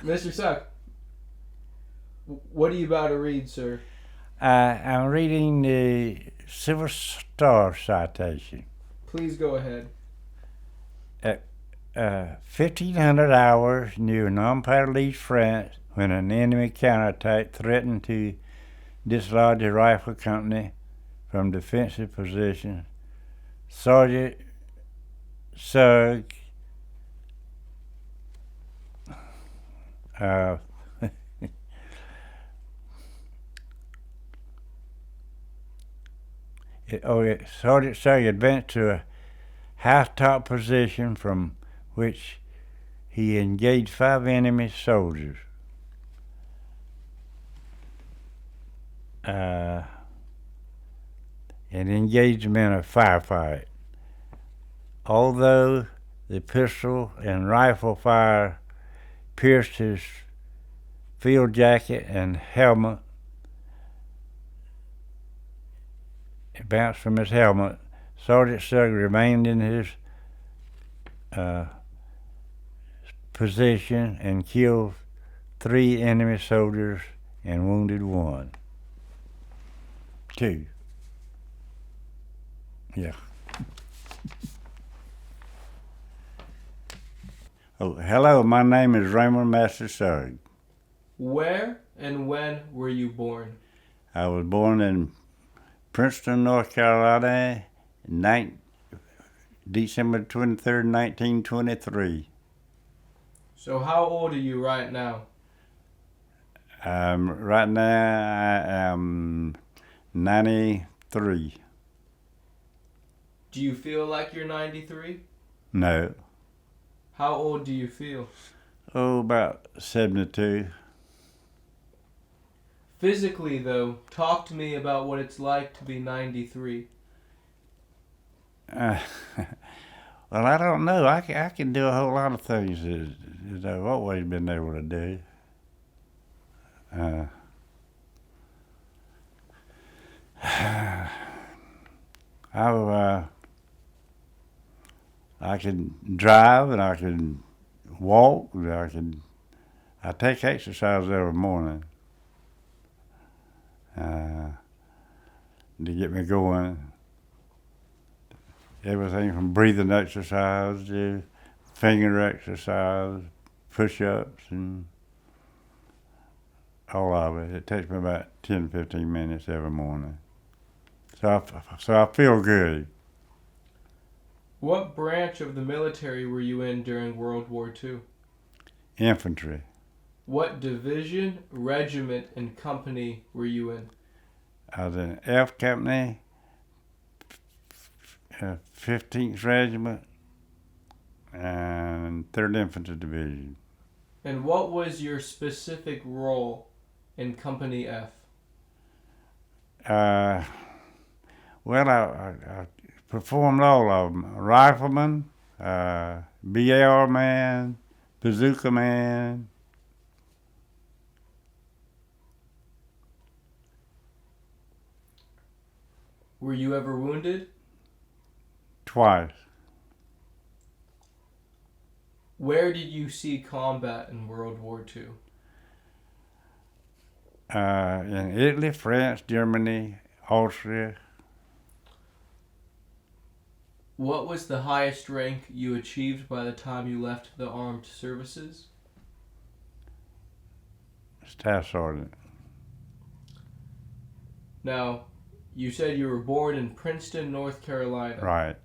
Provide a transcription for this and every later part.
Mr. Suck, what are you about to read, sir? I'm reading the Civil Star citation. Please go ahead. At 1500 hours near Nonpareil, France, when an enemy counterattack threatened to dislodge a rifle company from defensive positions, Sergeant Sugg uh, Sergeant Sugg advanced to a housetop position from which he engaged 5 enemy soldiers. And engaged them in a firefight. Although the pistol and rifle fire pierced his field jacket and helmet, it bounced from his helmet, Sergeant Sugg remained in his position and killed 3 enemy soldiers and wounded 1. 2. Yeah. Oh, hello, my name is Raymond Master Sugg. Where and when were you born? I was born in Princeton, North Carolina, December 23rd, 1923. So how old are you right now? Right now, I am 93. Do you feel like you're 93? No. How old do you feel? Oh, about 72. Physically, though, talk to me about what it's like to be 93. Well, I don't know. I can do a whole lot of things that I've always been able to do. I can drive and I can walk. I take exercise every morning to get me going. Everything from breathing exercise to finger exercise, push-ups, and all of it. It takes me about 10, 15 minutes every morning. So I feel good. What branch of the military were you in during World War II? Infantry. What division, regiment, and company were you in? I was in F Company, 15th Regiment, and 3rd Infantry Division. And what was your specific role in Company F? Well, I performed all of them. Rifleman, BAR man, bazooka man. Were you ever wounded? Twice. Where did you see combat in World War II? In Italy, France, Germany, Austria. What was the highest rank you achieved by the time you left the armed services? Staff Sergeant. Now, you said you were born in Princeton, North Carolina. Right.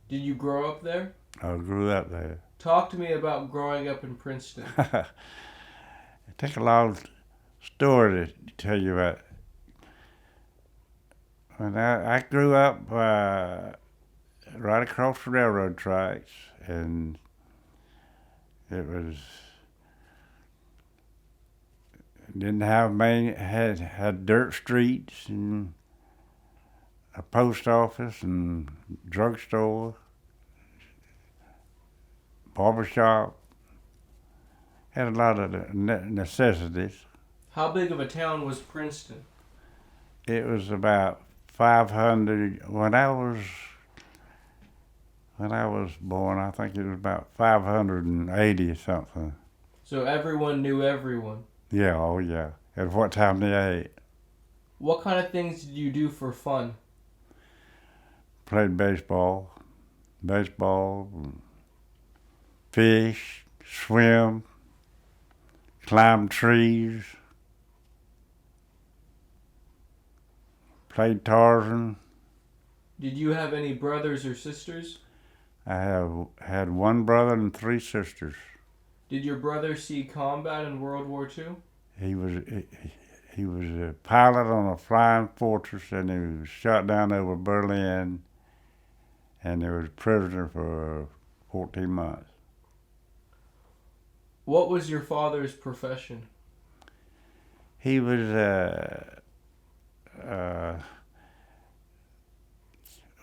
Did you grow up there? I grew up there. Talk to me about growing up in Princeton. It takes a long story to tell you about. When I grew up right across the railroad tracks, and it was didn't have many had dirt streets and a post office and drugstore, barbershop. Had a lot of necessities. How big of a town was Princeton? It was about 500 when I was born. I think it was about 580 something. So everyone knew everyone. Yeah, oh yeah. At what time they ate. What kind of things did you do for fun? Played baseball, fish, swim, climb trees, played Tarzan. Did you have any brothers or sisters? I have had one brother and three sisters. Did your brother see combat in World War II? He was he was a pilot on a flying fortress, and he was shot down over Berlin, and he was a prisoner for 14 months. What was your father's profession? He was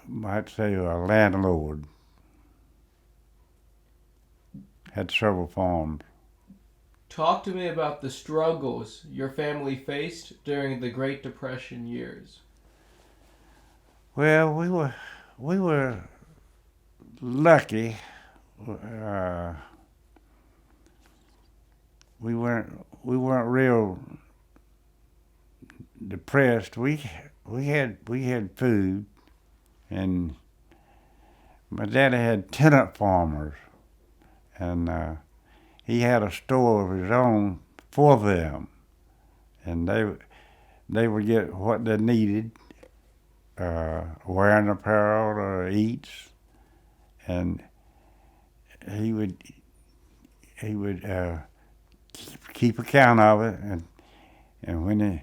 might say a landlord. Had several farms. Talk to me about the struggles your family faced during the Great Depression years. Well, we were lucky. Uh, we weren't real depressed. We had food, and my daddy had tenant farmers, and he had a store of his own for them, and they would get what they needed, wearing apparel or eats, and he would keep account of it, and when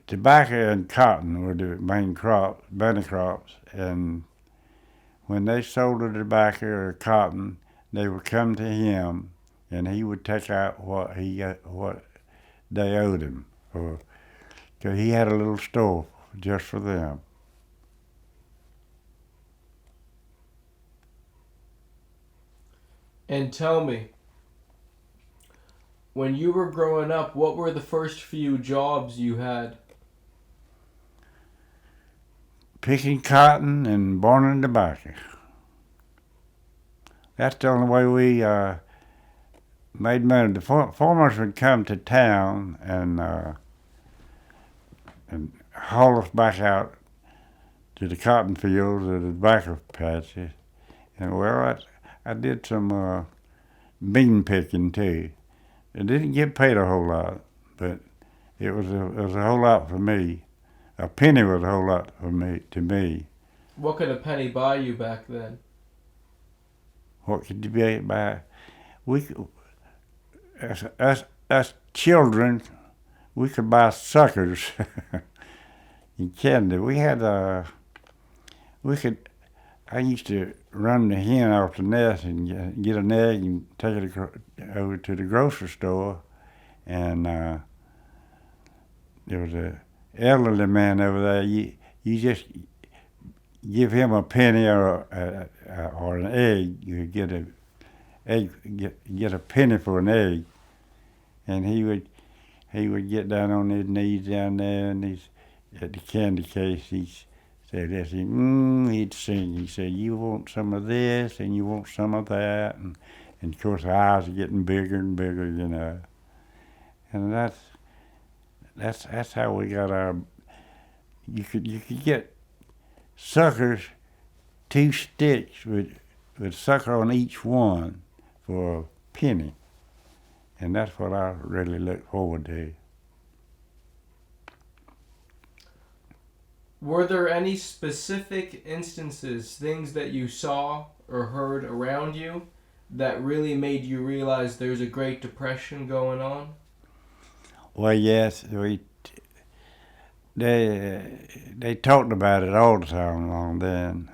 tobacco and cotton were the main money crops, and when they sold the tobacco or cotton, they would come to him, and he would take out what they owed him, cause he had a little store just for them. And tell me, when you were growing up, what were the first few jobs you had? Picking cotton and burning tobacco. That's the only way we made money. The farmers would come to town and haul us back out to the cotton fields or the tobacco patches. And well, I did some bean picking too. It didn't get paid a whole lot, but it was a whole lot for me. A penny was a whole lot to me. What could a penny buy you back then? What could you buy? We as children, we could buy suckers and candy. We had we could. I used to run the hen off the nest and get an egg and take it over to the grocery store, and there was a elderly man over there. You just give him a penny or an egg. You get a penny for an egg, and he would get down on his knees down there, and he's at the candy case. He said this. He'd sing. He said, "You want some of this, and you want some of that," and of course the eyes are getting bigger and bigger, you know. And that's how we got our. You could get suckers, 2 sticks with sucker on each one for a penny, and that's what I really look forward to. Were there any specific instances, things that you saw or heard around you that really made you realize there's a Great Depression going on? Well, yes, they talked about it all the time along then.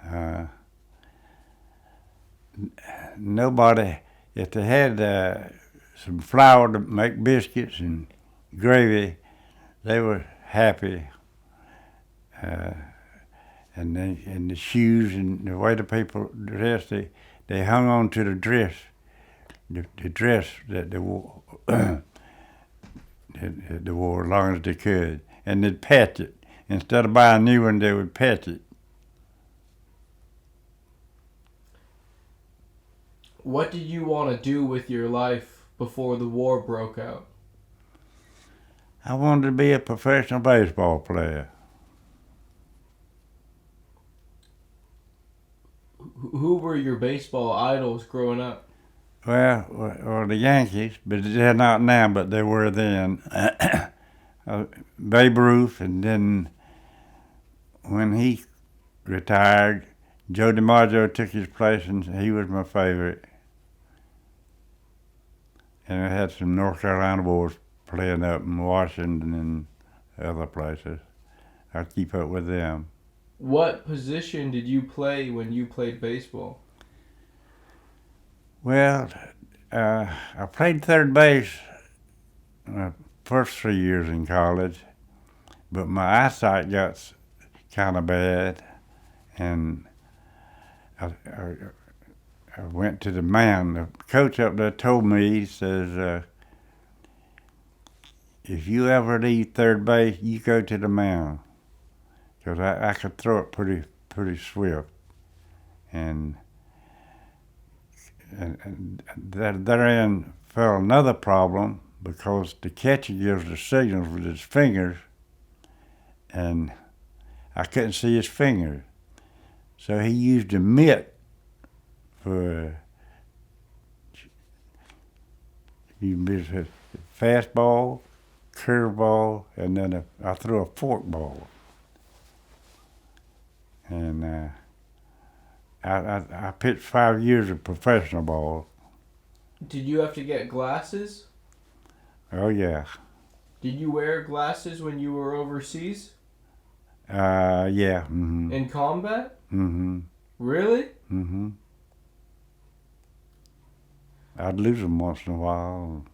Nobody, if they had some flour to make biscuits and gravy, they were happy. And the shoes and the way the people dressed, they hung on to the dress that they wore, that they wore as long as they could, and they'd patch it. Instead of buying a new one, they would patch it. What did you want to do with your life before the war broke out? I wanted to be a professional baseball player. Who were your baseball idols growing up? Well, the Yankees, but they're not now, but they were then. Babe Ruth, and then when he retired, Joe DiMaggio took his place, and he was my favorite. And I had some North Carolina boys playing up in Washington and other places. I keep up with them. What position did you play when you played baseball? Well, I played third base my first 3 years in college, but my eyesight got kind of bad, and I went to the mound. The coach up there told me, he says, if you ever leave third base, you go to the mound, because I could throw it pretty swift, and therein fell another problem, because the catcher gives the signals with his fingers, and I couldn't see his fingers. So he used a mitt for a fastball, curveball, and then I threw a fork ball. And I pitched 5 years of professional ball. Did you have to get glasses? Oh, yeah. Did you wear glasses when you were overseas? Yeah. Mm-hmm. In combat? Mm-hmm. Really? Mm-hmm. I'd lose them once in a while.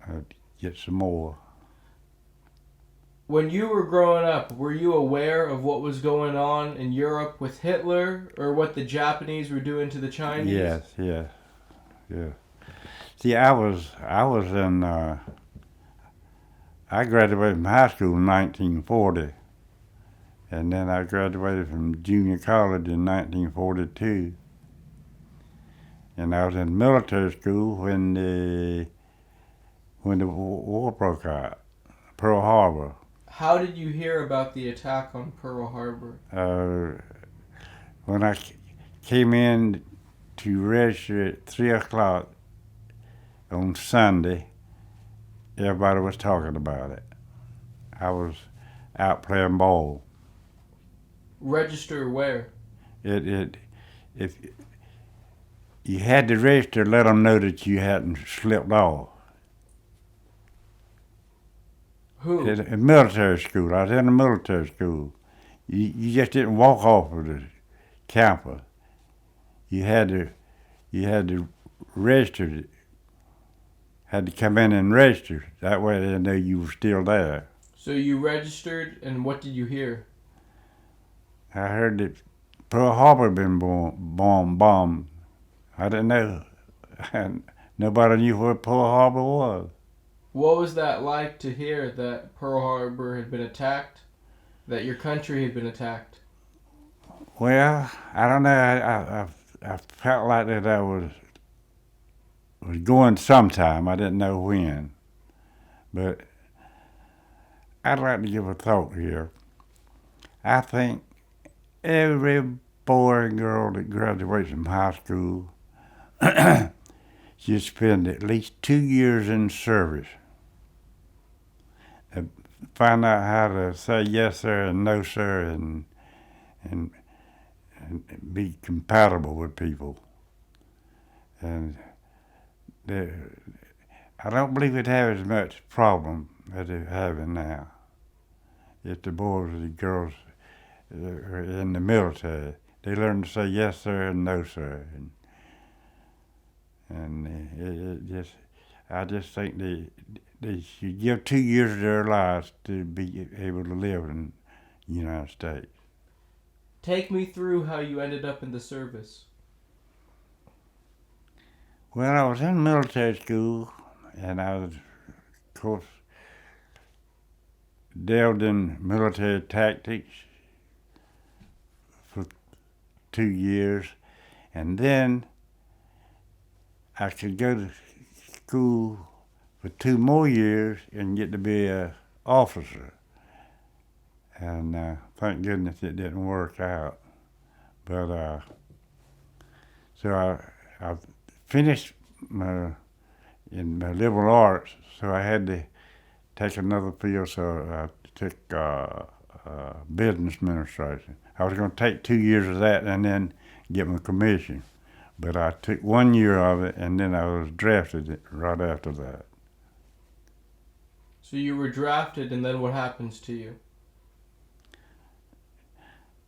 I'd get some more. When you were growing up, were you aware of what was going on in Europe with Hitler, or what the Japanese were doing to the Chinese? Yes. Yeah. See, I was in. I graduated from high school in 1940, and then I graduated from junior college in 1942. And I was in military school when the war broke out, Pearl Harbor. How did you hear about the attack on Pearl Harbor? When I came in to register at 3 o'clock on Sunday, everybody was talking about it. I was out playing ball. Register where? If you had to register, let them know that you hadn't slipped off. Who? In military school. I was in a military school. You just didn't walk off of the campus. You had to register. Had to come in and register. That way they know you were still there. So you registered, and what did you hear? I heard that Pearl Harbor had been bombed. I didn't know. Nobody knew where Pearl Harbor was. What was that like to hear that Pearl Harbor had been attacked? That your country had been attacked? Well, I don't know. I felt like that I was going sometime. I didn't know when. But I'd like to give a thought here. I think every boy and girl that graduates from high school should spend at least 2 years in service. And find out how to say yes sir and no sir, and be compatible with people. And I don't believe it have as much problem as they're having now. If the boys and the girls are in the military, they learn to say yes sir and no sir, and I just think they should give 2 years of their lives to be able to live in the United States. Take me through how you ended up in the service. Well, I was in military school, and I was, of course, delved in military tactics for 2 years, And then I could go to school for 2 more years and get to be an officer. And thank goodness it didn't work out. But so I finished in my liberal arts, so I had to take another field. So I took business administration. I was going to take 2 years of that and then get my commission. But I took 1 year of it, and then I was drafted right after that. So you were drafted, and then what happens to you?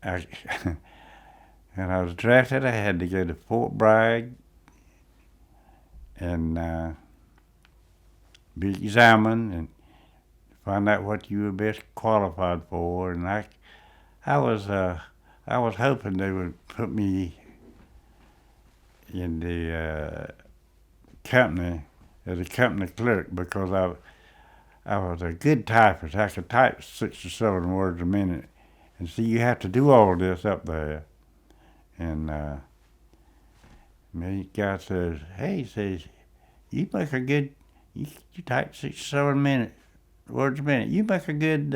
When I was drafted, I had to go to Fort Bragg and be examined and find out what you were best qualified for. And I was hoping they would put me in the company as a company clerk, because I was a good typist. I could type 6 or 7 words a minute. And see, you have to do all this up there. And the guy says, hey, he says, you make a good, you type 6 or 7 words a minute. You make a good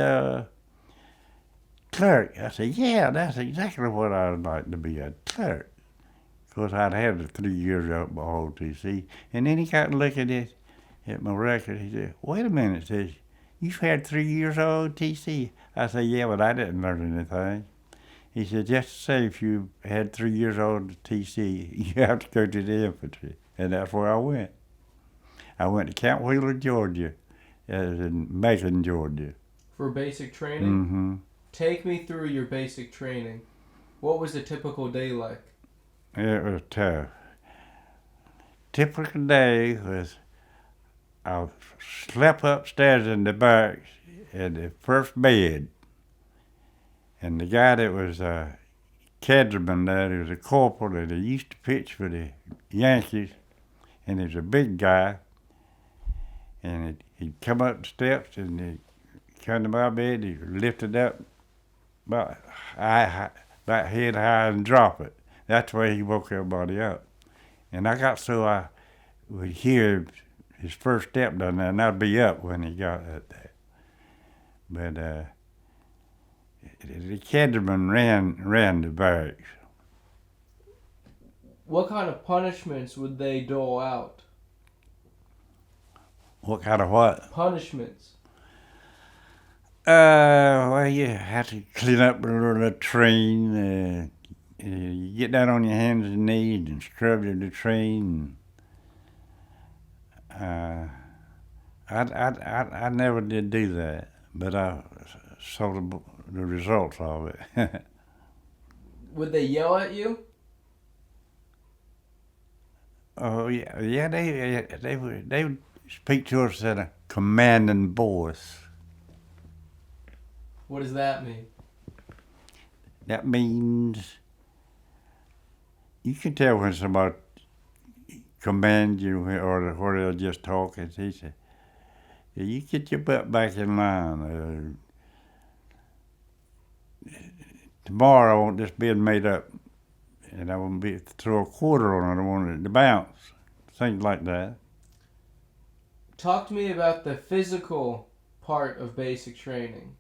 clerk. I said, yeah, that's exactly what I'd like to be, a clerk. Of course, I'd had the 3 years up by OTC. And then he got to look at my record. He said, wait a minute, says, you've had 3 years of OTC. I said, yeah, but I didn't learn anything. He said, just to say if you had 3 years old TC, you have to go to the infantry. And that's where I went. I went to Camp Wheeler, Georgia, as in Macon, Georgia. For basic training? Mm-hmm. Take me through your basic training. What was a typical day like? It was tough. Typical day was I slept upstairs in the barracks in the first bed. And the guy that was a cadreman there, he was a corporal that he used to pitch for the Yankees, and he was a big guy. And he'd come up the steps and he'd come to my bed, he'd lift it up about head high and drop it. That's the way he woke everybody up. And I got so I would hear his first step down there, and I'd be up when he got up there. But the cadreman ran the barracks. What kind of punishments would they dole out? What kind of what? Punishments. Well, you have to clean up the latrine. You get down on your hands and knees and scrub the latrine. I never did do that, but I saw the results of it. Would they yell at you? Oh yeah. They would speak to us in a commanding voice. What does that mean? That means you can tell when somebody commands you or they're just talking. He said, you get your butt back in line. Tomorrow I want this bed made up, and I want to throw a quarter on it. I want it to bounce. Things like that. Talk to me about the physical part of basic training.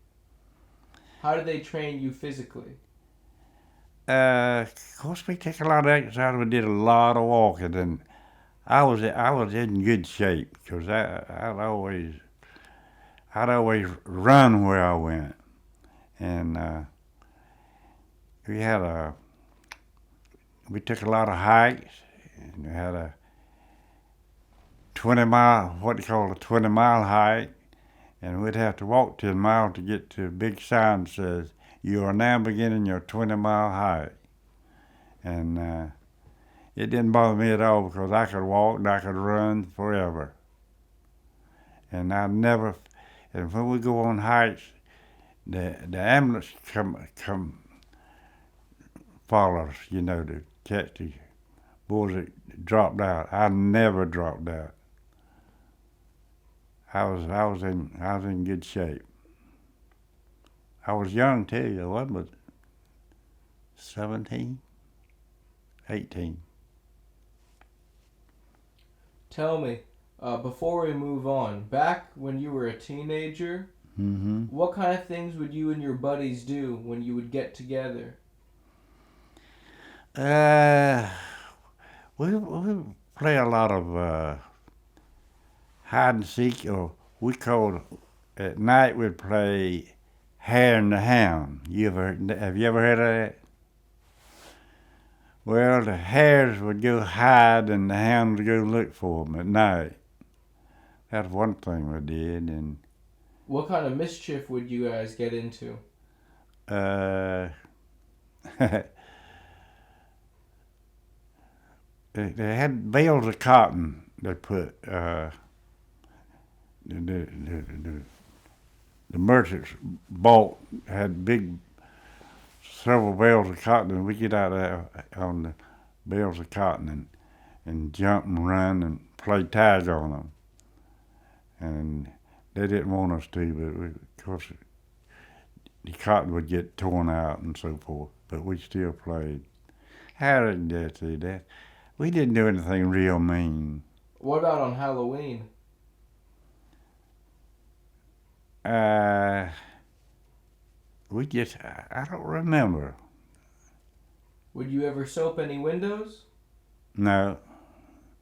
How did they train you physically? Of course, we took a lot of exercise. We did a lot of walking, and I was in good shape because I'd always run where I went, and we took a lot of hikes, and we had a 20-mile, what they call a 20-mile hike, and we'd have to walk 10 miles to get to a big sign that says, you are now beginning your 20-mile hike. And it didn't bother me at all because I could walk and I could run forever. And when we go on hikes, the ambulance come follow us, to catch the boys that dropped out. I never dropped out. I was in good shape. I was young too. I was 17, 18. Tell me, before we move on, back when you were a teenager, Mm-hmm. what kind of things would you and your buddies do when you would get together? Uh, we play a lot of hide and seek, or we called at night we'd play Hare and the Hound. Have you ever heard of that? Well, the hares would go hide and the hound would go look for them at night. That's one thing we did, and What kind of mischief would you guys get into? uh, they had bales of cotton. They put the merchants bought had big several bales of cotton, and we get out there on the bales of cotton and jump and run and play tag on them. And they didn't want us to, but of course the cotton would get torn out and so forth. But we still played. How did that see that? We didn't do anything real mean. What about on Halloween? Uh, I don't remember. Would you ever soap any windows? No,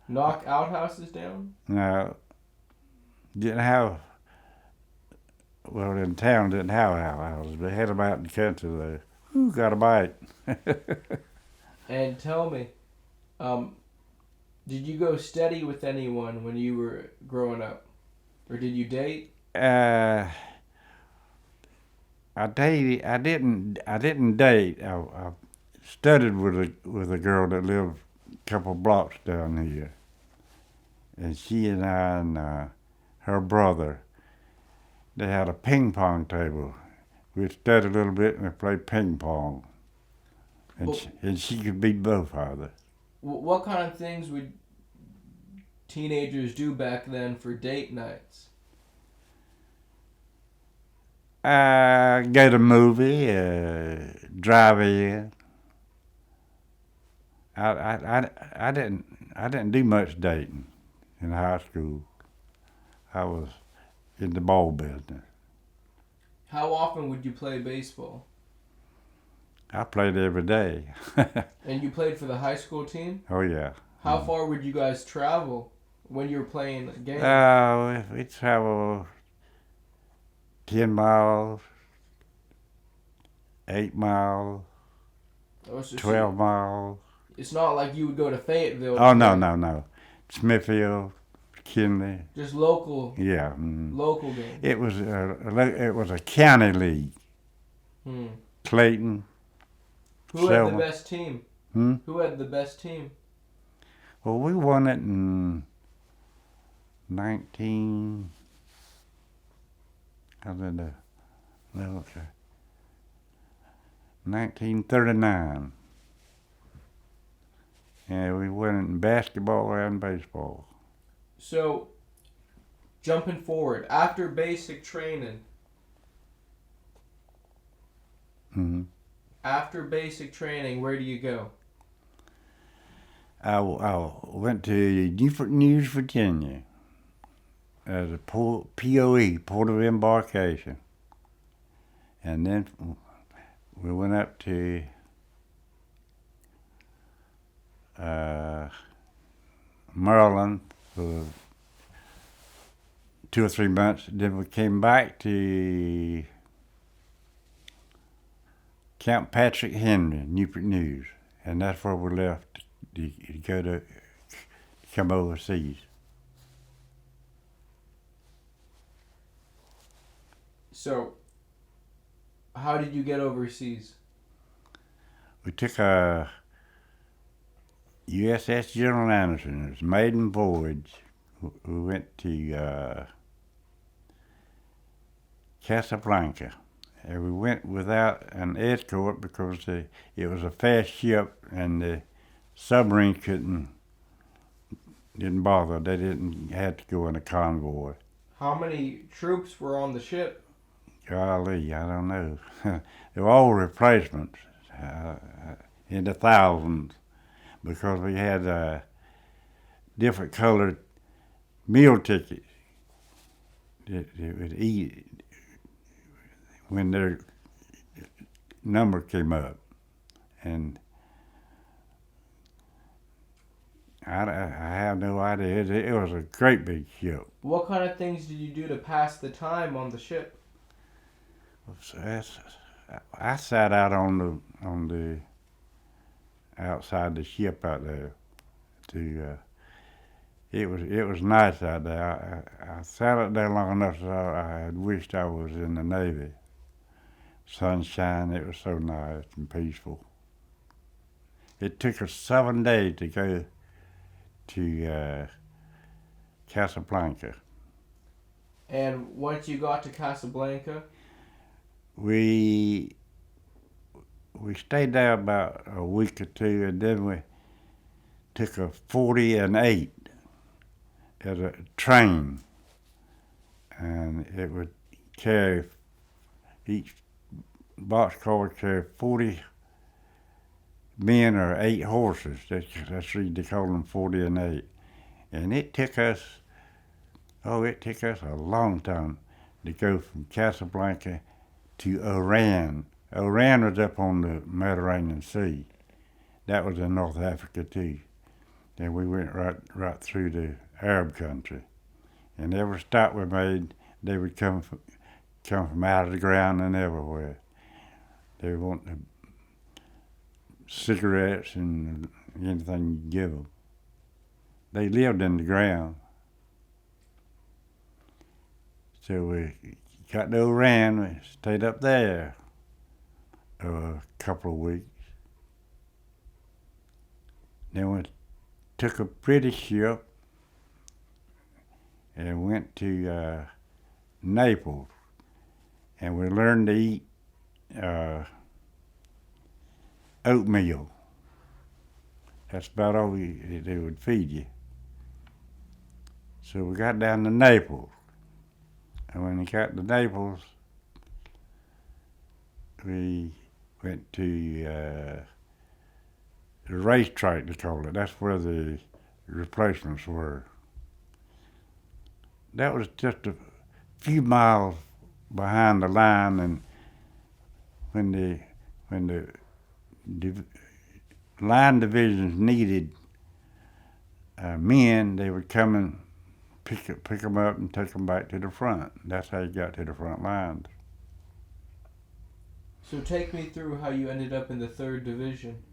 Knock outhouses down? no. Didn't have, well, in town didn't have houses, but had them out in the country there. Ooh, got a bite. And tell me, did you go steady with anyone when you were growing up? Or did you date? I dated. I didn't date. I studied with a girl that lived a couple blocks down here, and she and I and her brother, they had a ping pong table. We studied a little bit and we played ping pong, and Well, she could beat both of us. What kind of things would teenagers do back then for date nights? Go to movie, drive in. I didn't do much dating in high school. I was in the ball business. How often would you play baseball? I played every day. And you played for the high school team? Oh yeah. How far would you guys travel when you were playing games? We traveled 10 miles, 8 miles, Oh, so 12 miles. it's not like you would go to Fayetteville. Oh no. Smithfield, Kinley. Just local Yeah. local games. It was a county league. Hmm. Clayton. Who had the best team? Hmm? Who had the best team? Well, we won it in 19. I did the. Okay. 1939. And we won it in basketball and baseball. So, jumping forward, after basic training, Mm-hmm. after basic training, where do you go? I went to Newport News, Virginia, as a POE, Port of Embarkation. And then we went up to Maryland for 2 or 3 months. Then we came back to Camp Patrick Henry, Newport News, and that's where we left to go to come overseas. So, how did you get overseas? We took a USS General Anderson. It was a maiden voyage. We went to Casablanca. And we went without an escort because it was a fast ship and the submarine didn't bother. They didn't have to go in a convoy. How many troops were on the ship? Golly, I don't know. They were all replacements in the thousands because we had different colored meal tickets. They would eat when their number came up. And I have no idea. It was a great big ship. What kind of things did you do to pass the time on the ship? I sat out on the outside the ship out there. It was nice out there. I sat out there long enough so I had wished I was in the Navy. Sunshine, it was so nice and peaceful. It took us 7 days to go to Casablanca. And once you got to Casablanca, We stayed there about a week or two, and then we took a 40 and 8 at a train, and it would carry, each boxcar would carry 40 men or 8 horses. That's they call them 40 and 8. And it took us a long time to go from Casablanca to Oran. Oran was up on the Mediterranean Sea. That was in North Africa too. And we went right through the Arab country. And every stop we made, they would come from out of the ground and everywhere. They would want cigarettes and anything you give them. They lived in the ground. So we got to Oran, we stayed up there a couple of weeks. Then we took a British ship and went to Naples, and we learned to eat oatmeal. That's about all they would feed you. So we got down to Naples, and when we got to Naples, we went to the racetrack, they call it. That's where the replacements were. That was just a few miles behind the line, and when the line divisions needed men, they would come and pick them up and take them back to the front. That's how you got to the front lines. so take me through how you ended up in the 3rd Division.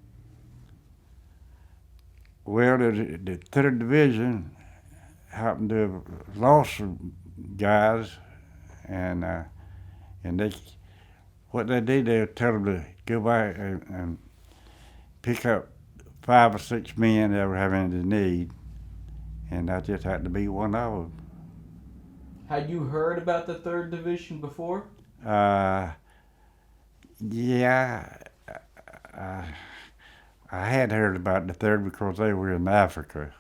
Well, the 3rd Division happened to have lost some guys, and what they did, they would tell them to go back and pick up 5 or 6 men that were having the need, and I just had to be one of them. Had you heard about the 3rd Division before? Yeah, I had heard about the 3rd because they were in Africa.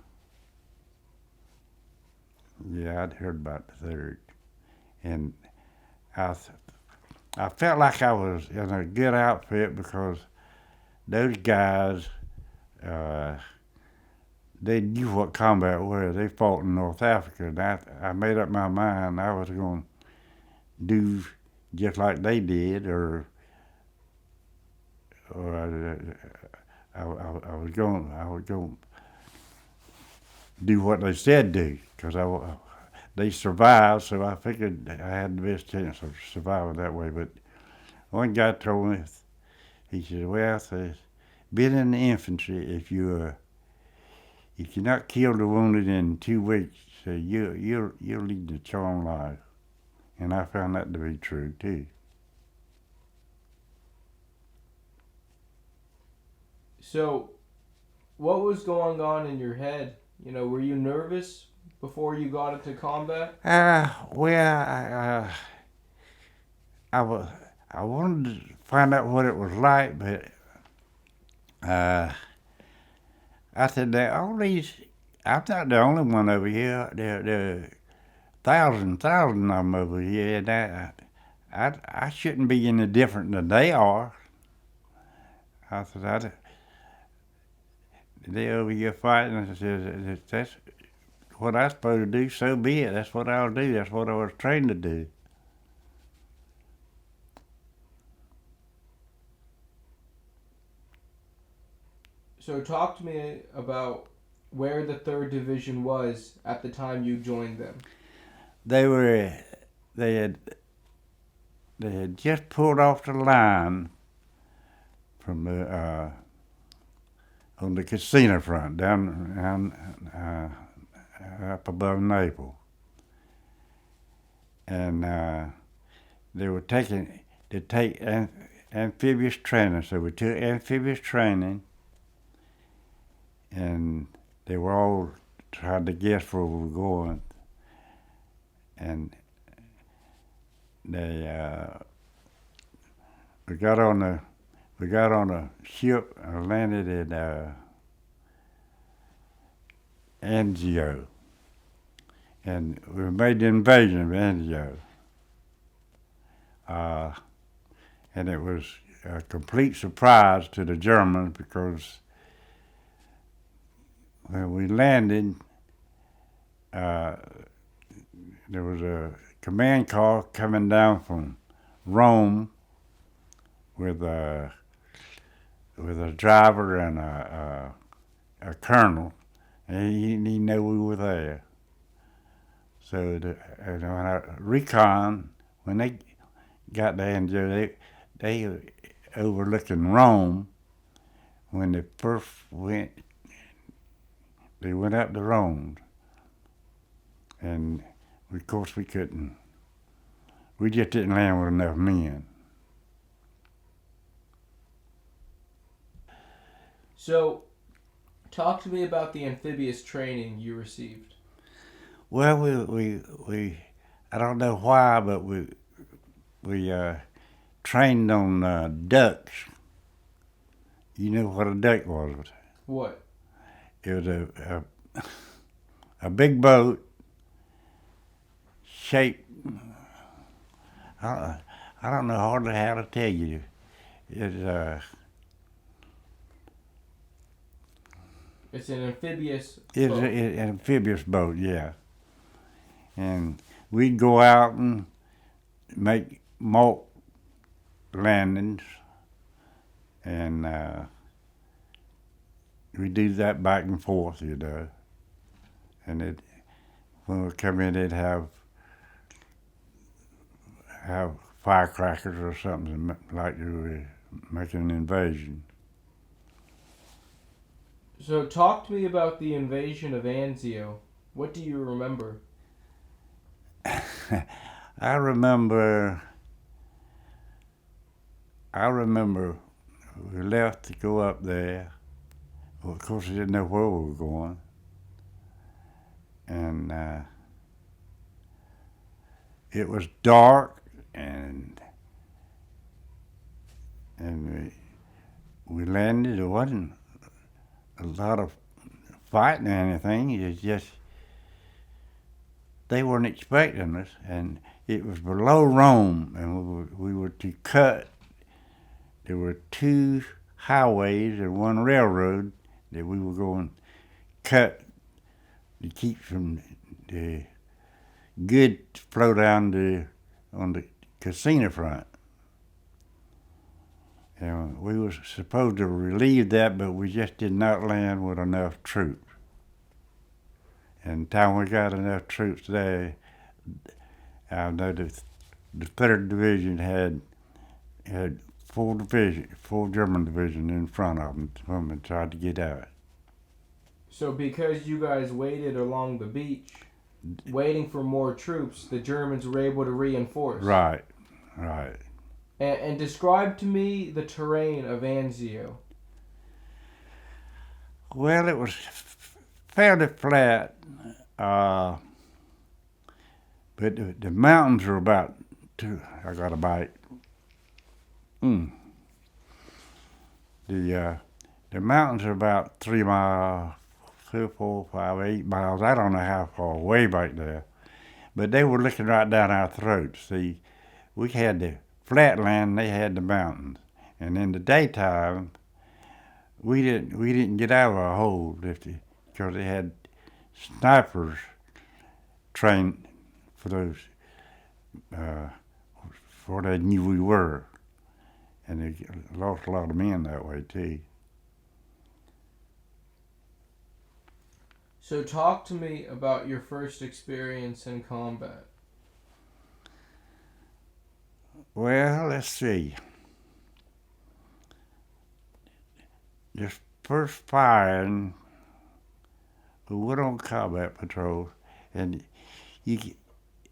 Yeah, I'd heard about the 3rd. And I felt like I was in a good outfit because those guys, they knew what combat was. They fought in North Africa, and I made up my mind I was going to do just like they did, or I was going to do what they said do, because they survived, so I figured I had the best chance of surviving that way. But one guy told me, he said, well, being in the infantry, if you're not killed or wounded in 2 weeks, so you'll lead a charmed life. And I found that to be true too. So, what was going on in your head? You know, were you nervous before you got into combat? Well, I wanted to find out what it was like, but I said, I'm not the only one over here. There are thousands of them over here, and I shouldn't be any different than they are. I said, they over here fighting. I said, that's what I'm supposed to do, so be it. That's what I'll do. That's what I was trained to do. So talk to me about where the 3rd Division was at the time you joined them. They had just pulled off the line from the on the casino front down up above Naples, and they were to take amphibious training. So we took amphibious training, and they were all trying to guess where we were going, and we got on a ship and landed at Anzio, and we made the invasion of Anzio. And it was a complete surprise to the Germans because when we landed, there was a command car coming down from Rome with a driver and a colonel, and he didn't know we were there. So recon, when they got to Anzio, they overlooking Rome. When they first went, they went up to Rome, and of course we couldn't. We just didn't land with enough men. So, talk to me about the amphibious training you received. Well, we I don't know why, but we trained on ducks. You know what a duck was? What? It was a big boat shaped. I don't know hardly how to tell you. It's an amphibious It's boat. an amphibious boat, yeah. And we'd go out and make mock landings, and we do that back and forth, you know. And when we come in, they'd have firecrackers or something like we were making an invasion. So talk to me about the invasion of Anzio. What do you remember? I remember we left to go up there. Well, of course, we didn't know where we were going. And it was dark, and we landed. There wasn't a lot of fighting or anything. It was just they weren't expecting us, and it was below Rome, and we were to cut. There were 2 highways and 1 railroad that we were going to cut to keep from the goods flow down on the casino front. And we were supposed to relieve that, but we just did not land with enough troops. And the time we got enough troops there, I know the 3rd Division had 4 German divisions in front of them when we tried to get out. So because you guys waited along the beach, waiting for more troops, the Germans were able to reinforce. Right. And describe to me the terrain of Anzio. Well, it was fairly flat, but the mountains were about 2. I got a bite. The mountains are about 3 miles, 3, 4, 5, 8 miles. I don't know how far away back there, but they were looking right down our throats. See, we had the flat land, they had the mountains, and in the daytime, we didn't get out of our hole because they had snipers trained for those, for they knew we were. And they lost a lot of men that way too. So talk to me about your first experience in combat. Well, let's see. Just first firing, we went on combat patrol, and you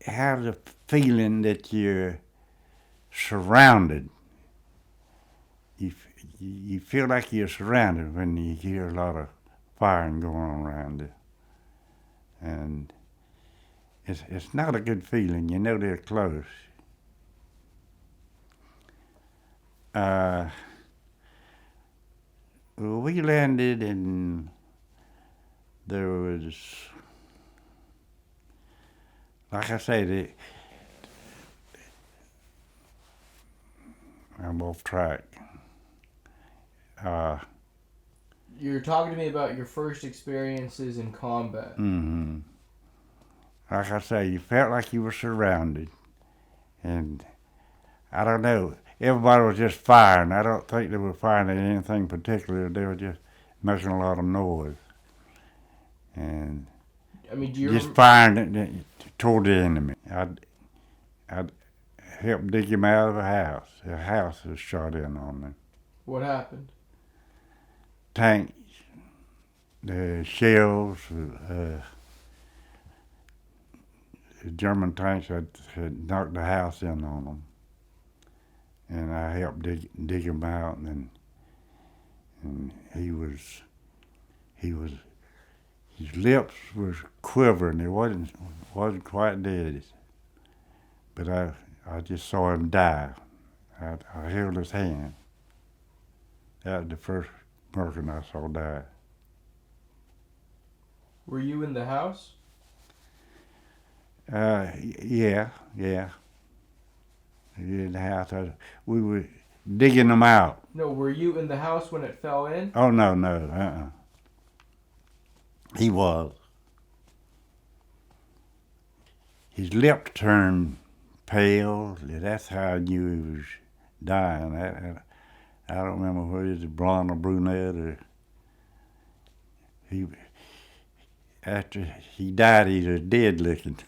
have the feeling that you're surrounded. You feel like you're surrounded when you hear a lot of firing going on around you. And it's not a good feeling. You know they're close. We landed and there was, like I say, I'm off track. You're talking to me about your first experiences in combat. Mm-hmm. Like I say, you felt like you were surrounded. And I don't know, everybody was just firing. I don't think they were firing at anything particular. They were just making a lot of noise. And I mean, do you just firing toward the enemy. I'd help dig him out of a house. A house was shot in on them. What happened? Tanks, the shells, the German tanks had knocked the house in on them. And I helped dig him out, and his lips was quivering. He wasn't quite dead, but I just saw him die. I held his hand. That was the first person I saw die. Were you in the house? Yeah. In the house, we were digging them out. No, were you in the house when it fell in? Oh no. He was. His lip turned pale. That's how I knew he was dying. I don't remember whether he was blonde or brunette or after he died, he was dead looking.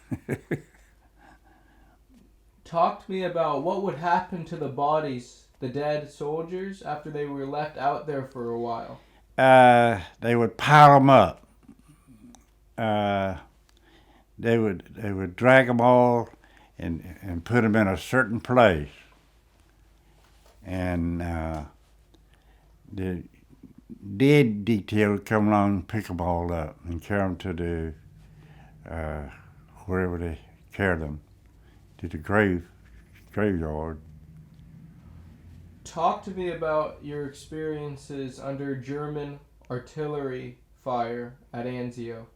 Talk to me about what would happen to the bodies, the dead soldiers, after they were left out there for a while. They would pile them up. They would drag them all and put them in a certain place. And the dead detail would come along and pick them all up and carry them to the wherever they carried them, to the graveyard. Talk to me about your experiences under German artillery fire at Anzio.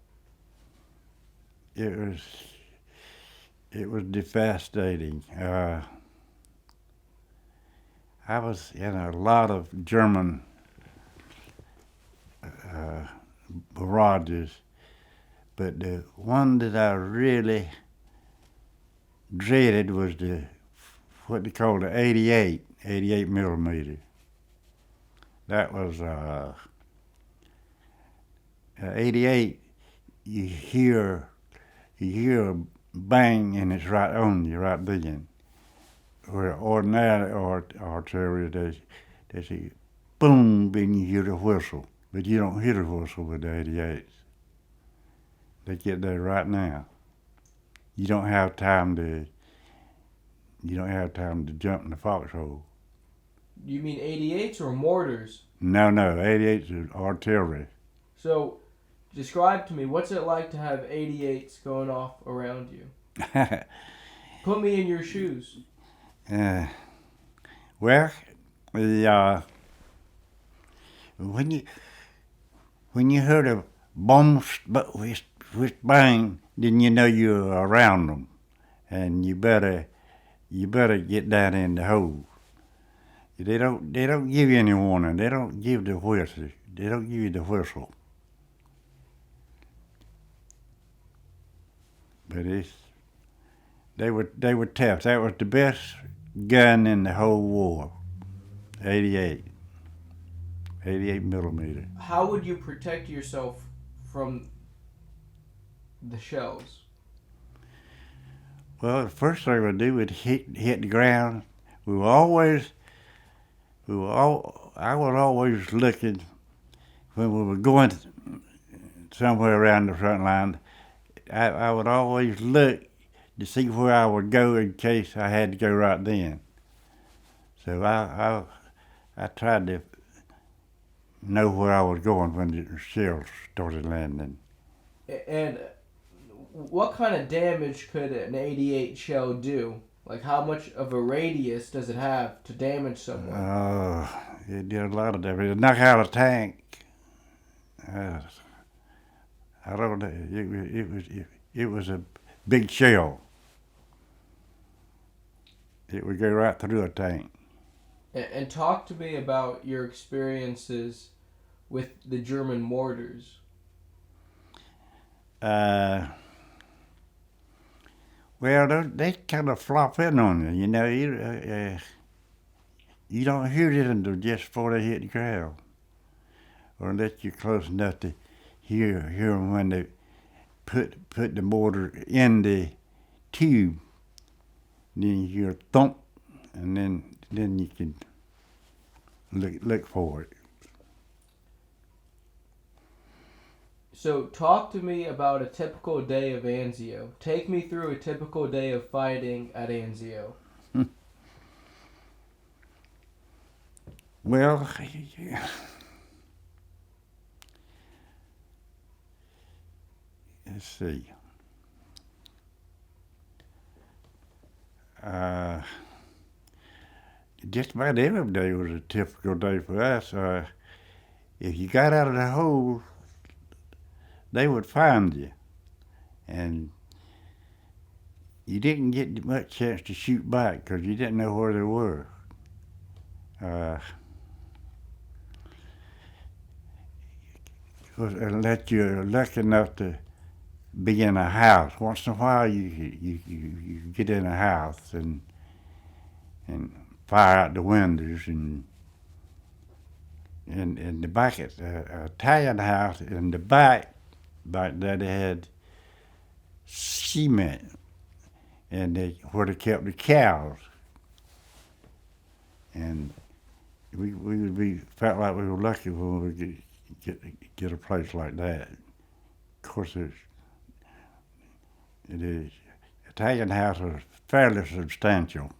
It was devastating. I was in a lot of German barrages, but the one that I really dreaded was what they call the 88 millimeter. That was 88. You hear a bang and it's right on you, right then. Where ordinary artillery, they say boom, and you hear the whistle, but you don't hear the whistle with the 88s. They get there right now. You don't have time to jump in the foxhole. You mean 88s or mortars? No, 88s is artillery. So, describe to me, what's it like to have 88s going off around you? Put me in your shoes. Well, when you heard a bomb which bang, then you know you're around them, and you better get down in the hole. They don't give you any warning. They don't give the whistle. They don't give you the whistle. But they were tough. That was the best gun in the whole war. 88 millimeter. How would you protect yourself from the shells? Well, the first thing we'd do would hit the ground. I was always looking when we were going somewhere around the front line. I would always look to see where I would go in case I had to go right then. So I tried to know where I was going when the shells started landing. And what kind of damage could an 88 shell do? Like, how much of a radius does it have to damage someone? It did a lot of damage. It knocked out a tank. I don't know. It was a big shell. It would go right through a tank. And talk to me about your experiences with the German mortars. Well, they kind of flop in on you. You know, you don't hear it until just before they hit the ground, or unless you're close enough to hear them when they put the mortar in the tube. Then you hear a thump, and then you can look for it. So talk to me about a typical day of Anzio. Take me through a typical day of fighting at Anzio. Well, let's see. Just about every day was a typical day for us. If you got out of the hole, they would find you, and you didn't get much chance to shoot back because you didn't know where they were. Unless you're lucky enough to be in a house. Once in a while, you get in a house and fire out the windows and the back at the Italian house in the back there they had cement and where they kept the cows, and we felt like we were lucky when we get a place like that. Of course, it is. Italian house was fairly substantial.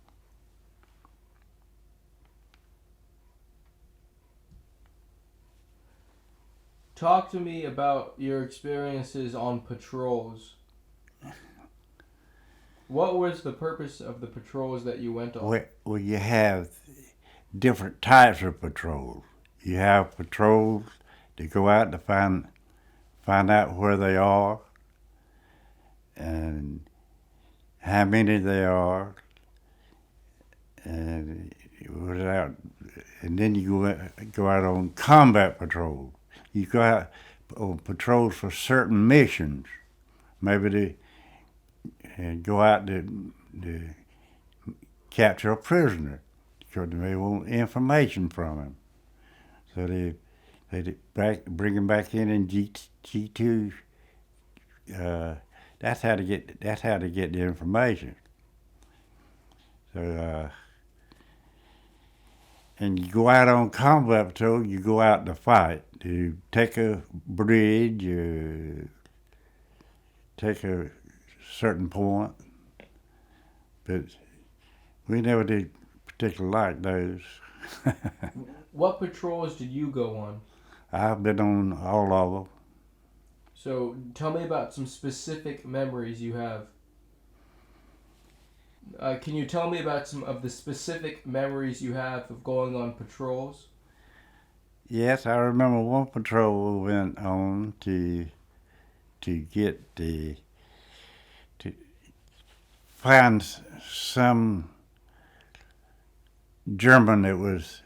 Talk to me about your experiences on patrols. What was the purpose of the patrols that you went on? Well, you have different types of patrols. You have patrols to go out to find out where they are and how many there are, and then you go out on combat patrols. You go out on patrols for certain missions. Maybe they go out to capture a prisoner because they may want information from him. So they bring him back in G2. That's how to get the information. So and you go out on combat patrol. You go out to fight, to take a bridge, take a certain point. But we never did particularly like those. What patrols did you go on? I've been on all of them. So tell me about some specific memories you have. Can you tell me about some of the specific memories you have of going on patrols? Yes, I remember one patrol we went on to find some German that was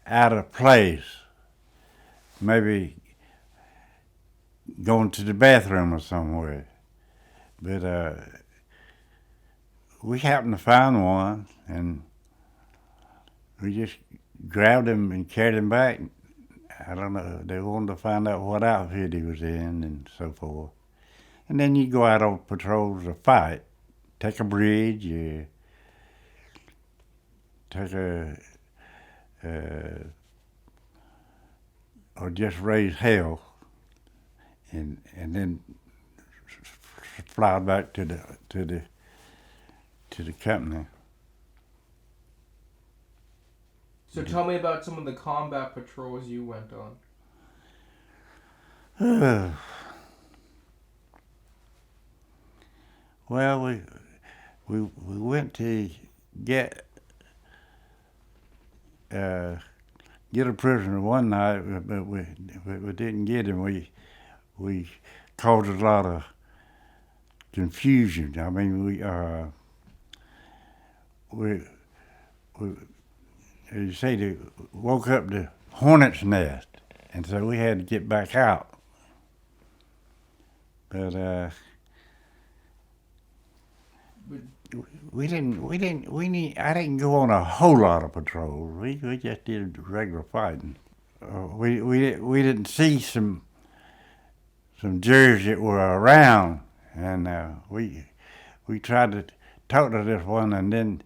out of place, maybe going to the bathroom or somewhere. But we happened to find one, and we just grabbed him and carried him back. I don't know. They wanted to find out what outfit he was in and so forth. And then you go out on patrols to fight. Take a bridge, take or just raise hell, and then fly back to the company. So tell me about some of the combat patrols you went on. Well, we went to get a prisoner one night, but we didn't get him. We caused a lot of confusion. I mean, we you say they woke up the hornet's nest, and so we had to get back out. But I didn't go on a whole lot of patrols. We just did regular fighting. We didn't see some Jews that were around, and we tried to talk to this one, and then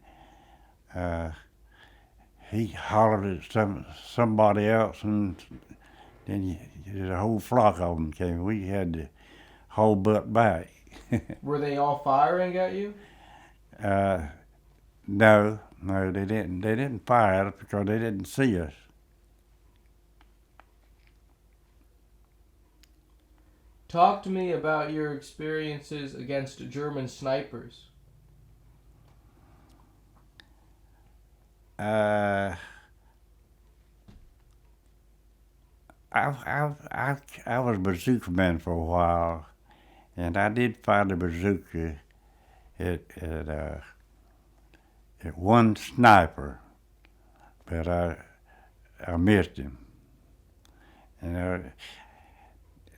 he hollered at somebody else, and then a whole flock of them came. We had to haul butt back. Were they all firing at you? No, they didn't. They didn't fire at us because they didn't see us. Talk to me about your experiences against German snipers. I was bazooka man for a while, and I did fire the bazooka at one sniper, but I missed him. And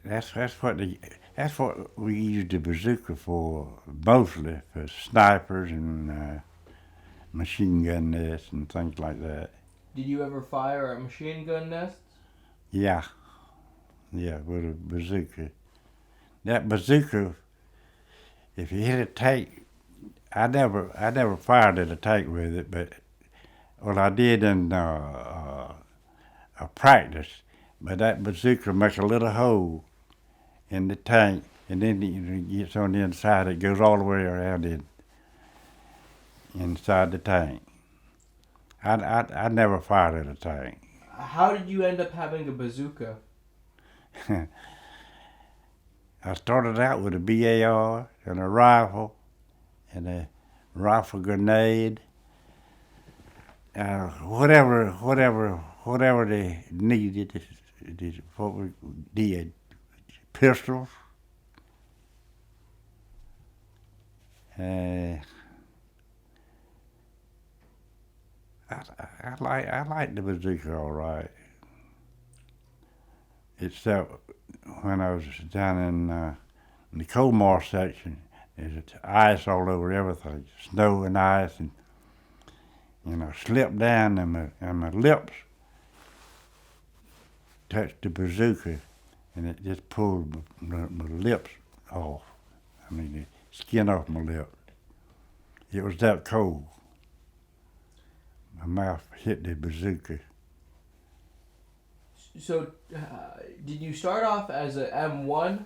that's what we used the bazooka for, mostly for snipers and machine gun nests and things like that. Did you ever fire at machine gun nests? Yeah, with a bazooka. That bazooka, if you hit a tank, I never fired at a tank with it, but well, I did in a practice. But that bazooka makes a little hole in the tank, and then it gets on the inside. It goes all the way around inside the tank. I never fired at a tank. How did you end up having a bazooka? I started out with a BAR and a rifle and a rifle grenade. Whatever they needed, what we did. Pistols. I like the bazooka all right. Except when I was down in the coal marsh section, there's ice all over everything, snow and ice, and I slipped down and my lips touched the bazooka, and it just pulled my lips off. I mean, the skin off my lip. It was that cold. My mouth hit the bazooka. So, did you start off as an M1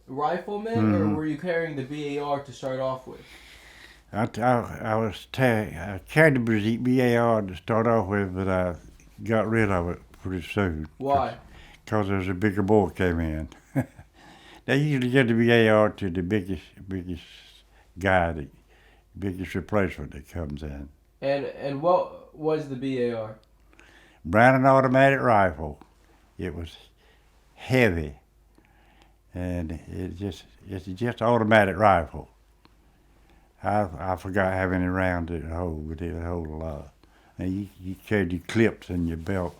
rifleman, or were you carrying the BAR to start off with? I carried the BAR to start off with, but I got rid of it pretty soon. Why? Because there was a bigger boy came in. They usually get the BAR to the biggest guy, the biggest replacement that comes in. And what was the BAR? Browning automatic rifle. It was heavy, and it's just automatic rifle. I forgot how many rounds it hold, but it hold a lot. And you carried your clips in your belt.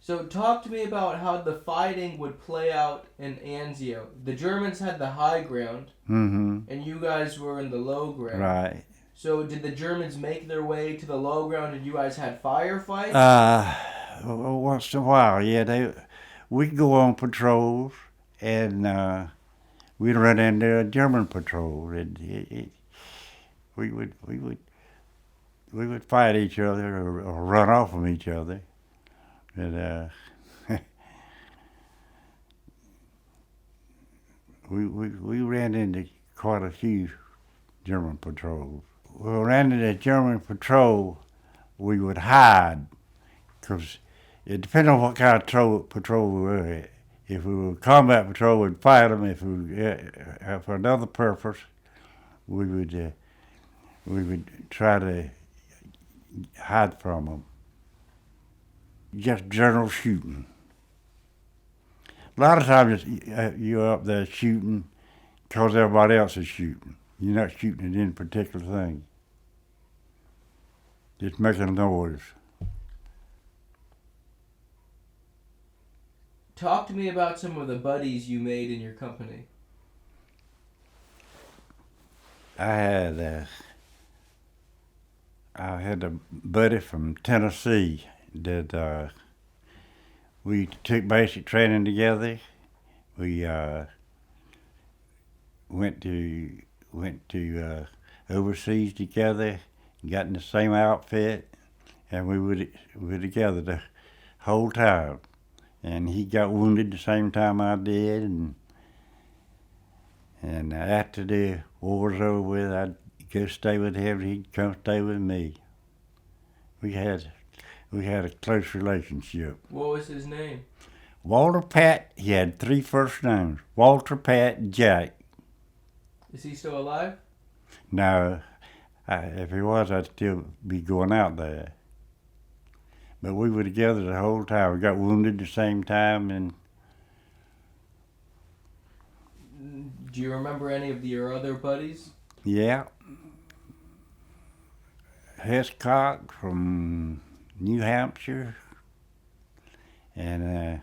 So talk to me about how the fighting would play out in Anzio. The Germans had the high ground, Mm-hmm. and you guys were in the low ground. Right. So did the Germans make their way to the low ground, and you guys had firefights? Once in a while, yeah, we'd go on patrols, and we'd run into a German patrol, and we would fight each other or run off from each other, and we ran into quite a few German patrols. When we ran into a German patrol, we would hide, because it depended on what kind of patrol we were. If we were a combat patrol, we'd fight them. If we were for another purpose, we would try to hide from them. Just general shooting. A lot of times you're up there shooting because everybody else is shooting. You're not shooting at any particular thing. Just making noise. Talk to me about some of the buddies you made in your company. I had a buddy from Tennessee that we took basic training together. We went to overseas together, got in the same outfit, and we were together the whole time. And he got wounded the same time I did, and after the war was over with, I'd go stay with him, and he'd come stay with me. We had a close relationship. What was his name? Walter Pat, he had 3 first names, Walter, Pat, Jack. Is he still alive? No, if he was, I'd still be going out there. But we were together the whole time. We got wounded the same time, and Do you remember any of your other buddies? yeah. Hescock from New Hampshire, and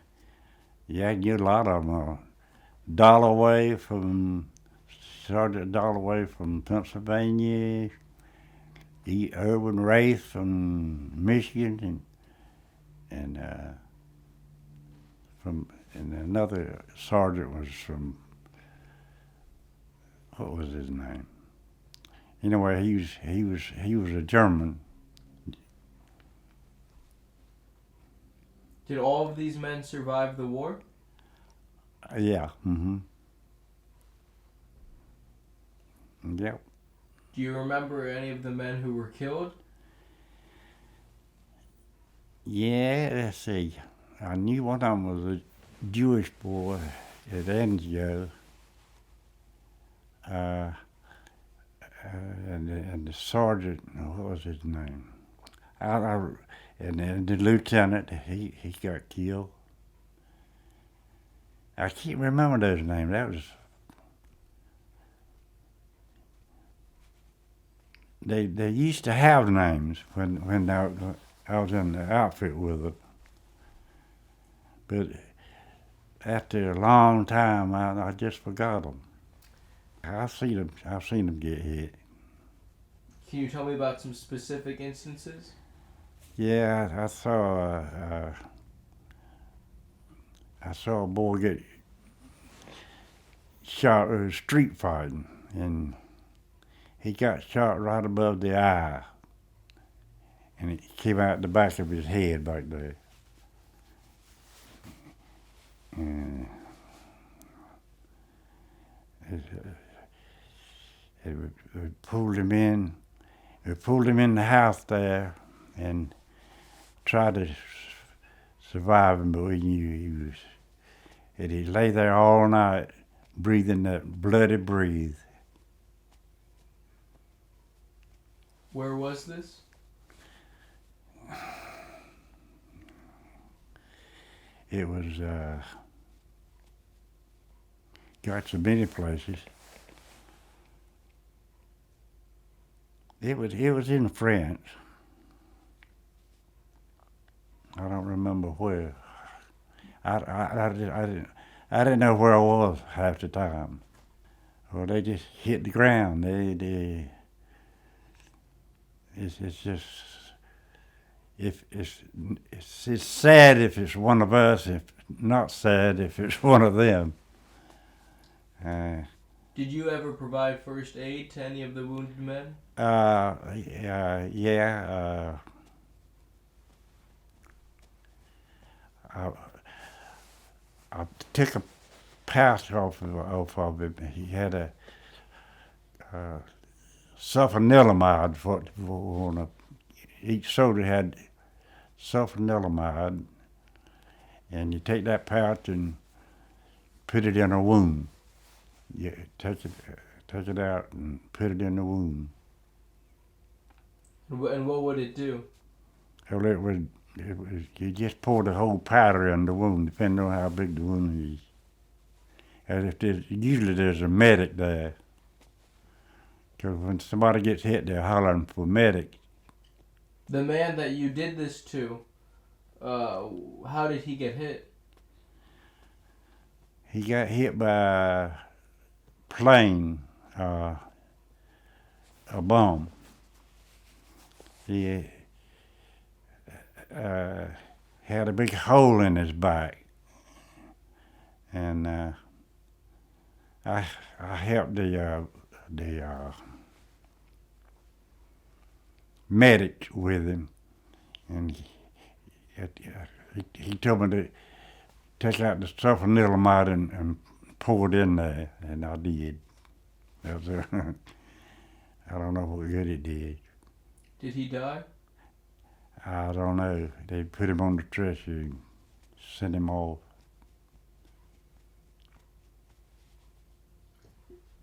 yeah, I knew a lot of them. Sergeant Dalloway from Pennsylvania, Irwin Wraith from Michigan, and another sergeant was from, what was his name? Anyway, he was a German. Did all of these men survive the war? Yeah. Mm-hmm. Yep. Do you remember any of the men who were killed? Yeah, let's see. I knew one of them was a Jewish boy at Anzio. And the sergeant, what was his name? And the lieutenant, he got killed. I can't remember those names. They used to have names when I was in the outfit with them. But after a long time, I just forgot them. I've seen them get hit. Can you tell me about some specific instances? Yeah, I saw a boy get shot street fighting, and he got shot right above the eye, and it came out the back of his head back there. And we pulled him in. We pulled him in the house there and tried to survive him, but we knew he was. And he lay there all night, breathing that bloody breath. Where was this? It was got so many places. It was in France. I don't remember where. I didn't know where I was half the time. Well, they just hit the ground. It's just it's sad if it's one of us. If not sad if it's one of them. Did you ever provide first aid to any of the wounded men? Yeah. I took a pouch off of him. He had a sulfanilamide for each soldier had sulfanilamide, and you take that pouch and put it in a wound. You take it out and put it in the wound. And what would it do? Well, it was you just pour the whole powder in the wound, depending on how big the wound is. And usually there's a medic there, because when somebody gets hit, they're hollering for medic. The man that you did this to, how did he get hit? He got hit by a plane, a bomb. He had a big hole in his back, and I helped the medic with him, and he told me to take out the sulfanilamide and pour it in there, and I did. That was I don't know what good it did. Did he die? I don't know. They put him on the stretcher and sent him off.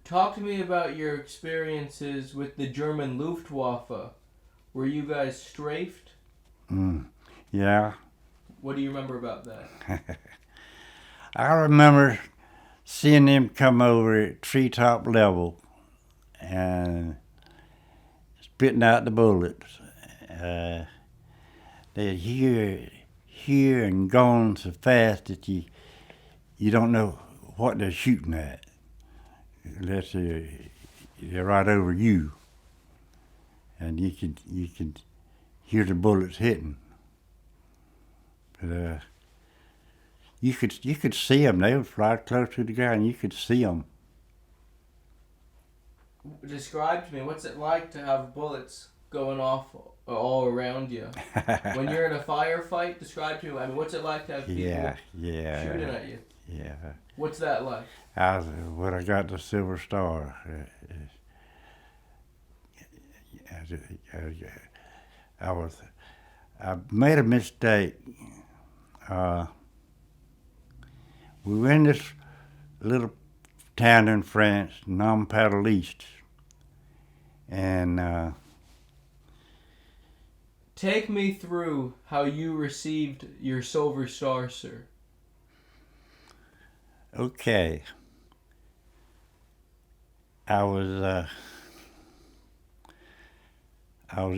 Talk to me about your experiences with the German Luftwaffe. Were you guys strafed? Yeah. What do you remember about that? I remember seeing them come over at treetop level and spitting out the bullets. They're here and gone so fast that you don't know what they're shooting at, unless they're right over you, and you can hear the bullets hitting. But you could see them. They would fly close to the ground. You could see them. Describe to me, what's it like to have bullets going off all around you? When you're in a firefight, describe to me, what's it like to have people shooting at you? Yeah. What's that like? When I got the Silver Star, I made a mistake. We were in this little town in France, Nampaliste, and take me through how you received your Silver Star, sir. Okay. I was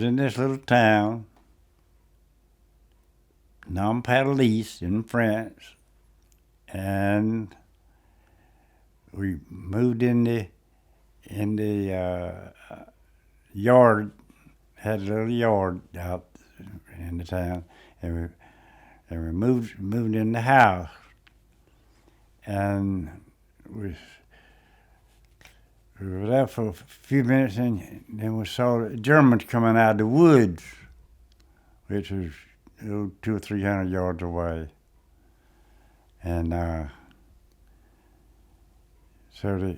in this little town, Nampaliste in France, and we moved in the yard, had a little yard out in the town, and we moved in the house, and we were there for a few minutes, and then we saw the Germans coming out of the woods, which was 200 or 300 yards away, and so the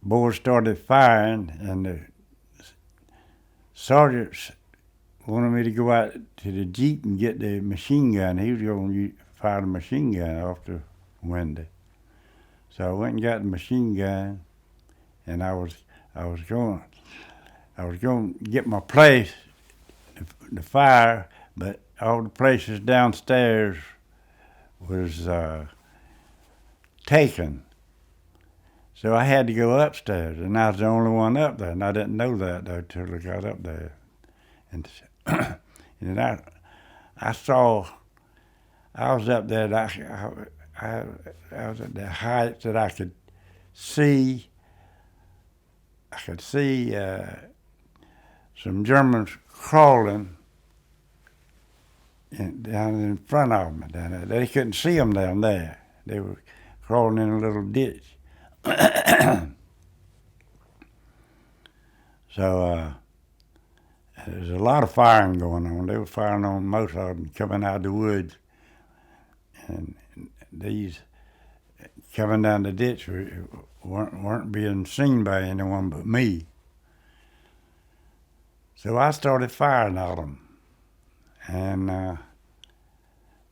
boys started firing, and the sergeants wanted me to go out to the Jeep and get the machine gun. He was going to fire the machine gun off the window. So I went and got the machine gun, and I was going to get my place to fire, but all the places downstairs was taken. So I had to go upstairs, and I was the only one up there, and I didn't know that until I got up there. And and I was up there, and I was at the height that I could see. I could see some Germans crawling down in front of me. Down there. They couldn't see them down there. They were crawling in a little ditch. So there was a lot of firing going on. They were firing on most of them coming out of the woods. And these coming down the ditch weren't being seen by anyone but me. So I started firing at them. And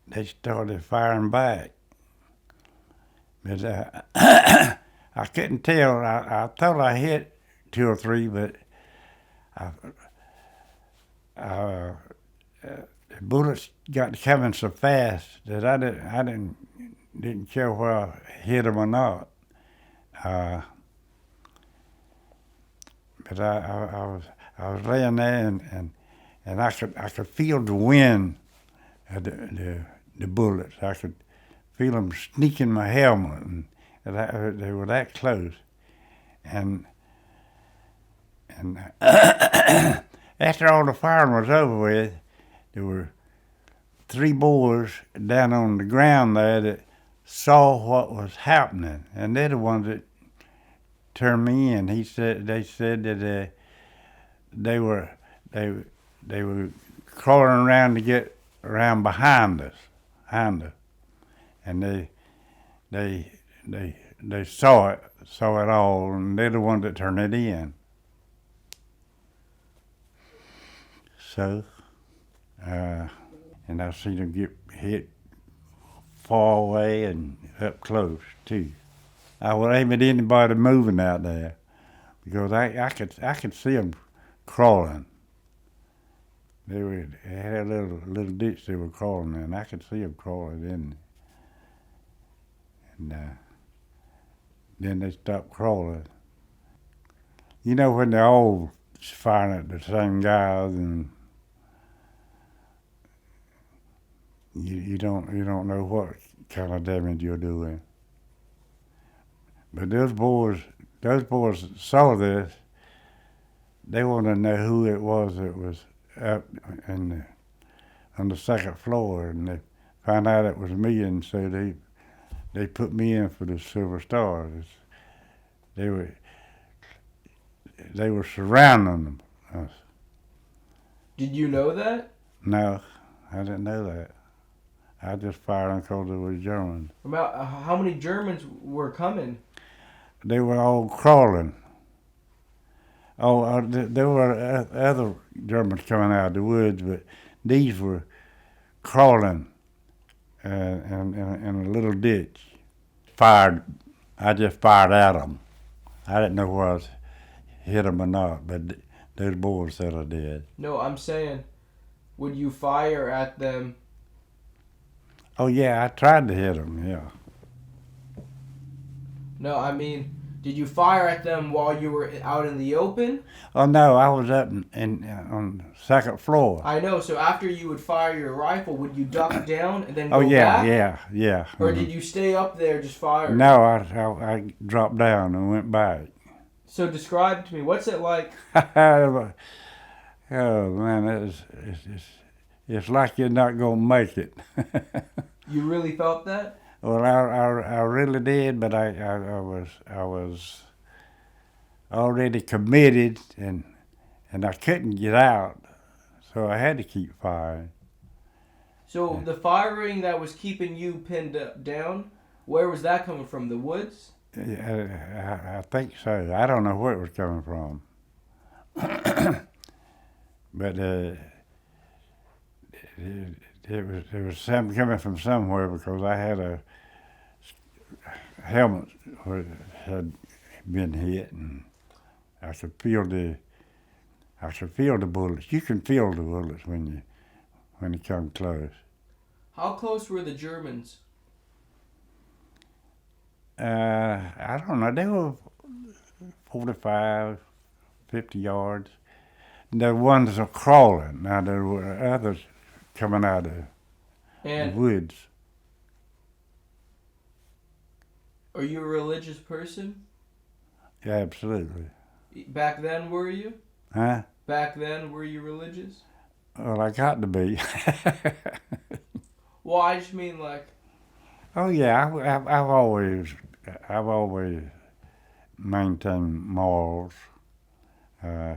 they started firing back. But I couldn't tell. I thought I hit 2 or 3, but the bullets got coming so fast that I didn't care where I hit them or not. But I was laying there and I could feel the wind of the bullets. I could feel them sneaking my helmet, and they were that close. And after all the firing was over with, there were 3 boys down on the ground there that saw what was happening, and they're the ones that turned me in. They said that they were crawling around to get around behind us, and they saw it all, and they're the ones that turned it in. So, and I've seen them get hit far away and up close too. I wasn't aiming at anybody moving out there because I could see them crawling. They had a little ditch they were crawling in. I could see them crawling in, and then they stopped crawling. You know, when they're all firing at the same guys, and you don't know what kind of damage you're doing. But those boys saw this. They wanted to know who it was that was up on the second floor, and they found out it was me, and so they put me in for the Silver Stars. They were surrounding us. Did you know that? No, I didn't know that. I just fired because it was Germans. About how many Germans were coming? They were all crawling. Oh, there were other Germans coming out of the woods, but these were crawling in a little ditch. I just fired at them. I didn't know where I hit them or not, but those boys said I did. No, I'm saying, would you fire at them? Oh yeah, I tried to hit them, yeah. No, I mean, did you fire at them while you were out in the open? Oh no, I was up on the second floor. I know, so after you would fire your rifle, would you duck down and then go back? Oh yeah, back? yeah. Or did you stay up there just firing? No, I dropped down and went back. So describe to me, what's it like? Oh man, it's like you're not gonna make it. You really felt that? Well, I really did, but I was already committed, and I couldn't get out, so I had to keep firing. So the firing that was keeping you pinned down, where was that coming from? The woods? I think so. I don't know where it was coming from, but it was something coming from somewhere because I had a helmet where it had been hit, and I could feel the bullets. You can feel the bullets when you come close. How close were the Germans? I don't know. They were 45, 50 yards. The ones are crawling. Now there were others coming out of the woods. Are you a religious person? Yeah, absolutely. Back then, were you? Huh? Back then, were you religious? Well, I got to be. Well, I just mean like. Oh yeah, I've always maintained morals. Uh,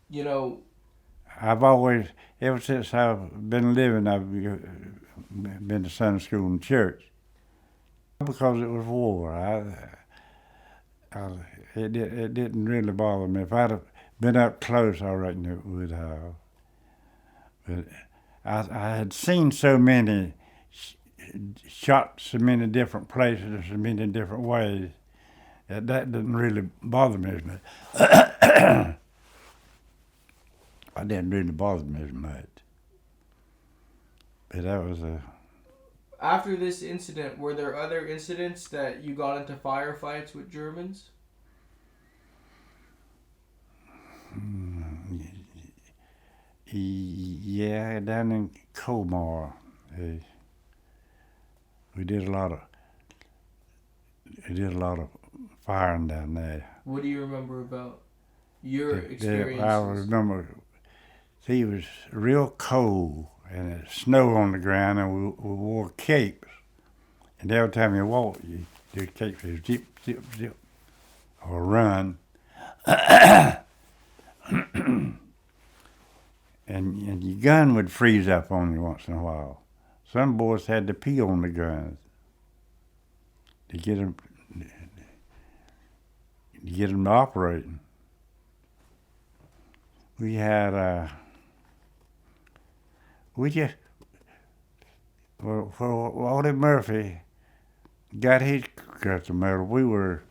You know, I've always, ever since I've been living, I've been to Sunday school and church because it was war. It didn't really bother me. If I'd have been up close, I reckon it would have. But I had seen so many shot so many different places in so many different ways that didn't really bother me as much. It didn't really bother me as much. But that was a. after this incident, were there other incidents that you got into firefights with Germans? Yeah, down in Colmar, we did a lot of firing down there. What do you remember about your I experiences? remember, see, it was real cold and it snowed on the ground, and we wore capes. And every time you walk, your cape is zip, zip, zip, or run. And your gun would freeze up on you once in a while. Some boys had to pee on the guns to get them operating. We had for Audie Murphy got his Crystal Medal. We were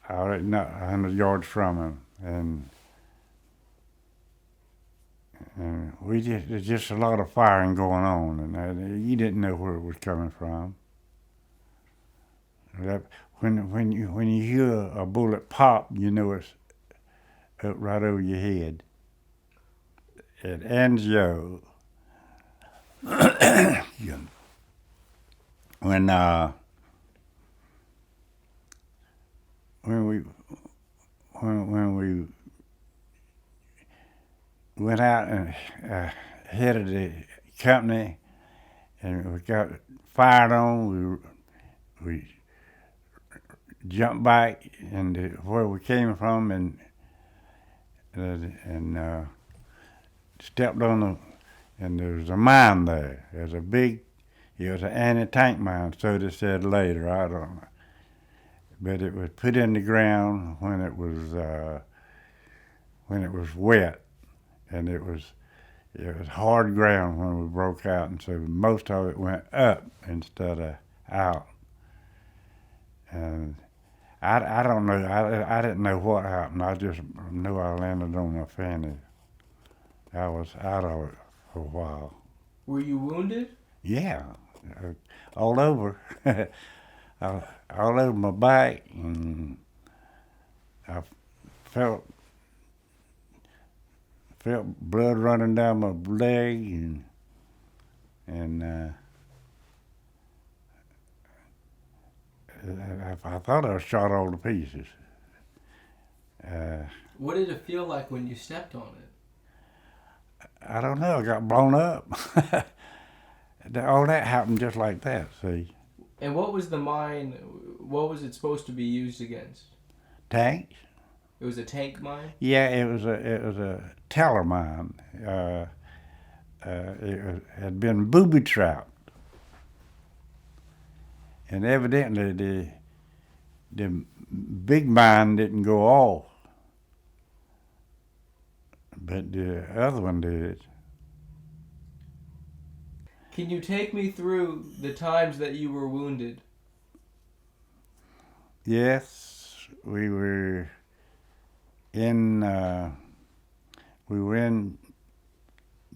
not 100 yards from him, and there's just a lot of firing going on, and you didn't know where it was coming from. When you hear a bullet pop, you know it's up right over your head. At Anzio, when we went out and headed the company, and we got fired on. We jumped back into where we came from, and stepped on and there was a mine there. It was an anti-tank mine, so they said later. I don't know, but it was put in the ground when it was wet, and it was hard ground when we broke out, and so most of it went up instead of out. And I don't know. I didn't know what happened. I just knew I landed on my fanny. I was out of it for a while. Were you wounded? Yeah, all over, all over my back, and I felt blood running down my leg, and I thought I was shot all to pieces. What did it feel like when you stepped on it? I don't know. I got blown up. All that happened just like that. See. And what was the mine? What was it supposed to be used against? Tanks. It was a tank mine. Yeah, it was a teller mine. It had been booby trapped, and evidently the big mine didn't go off, but the other one did. Can you take me through the times that you were wounded? Yes, we were in. We were in.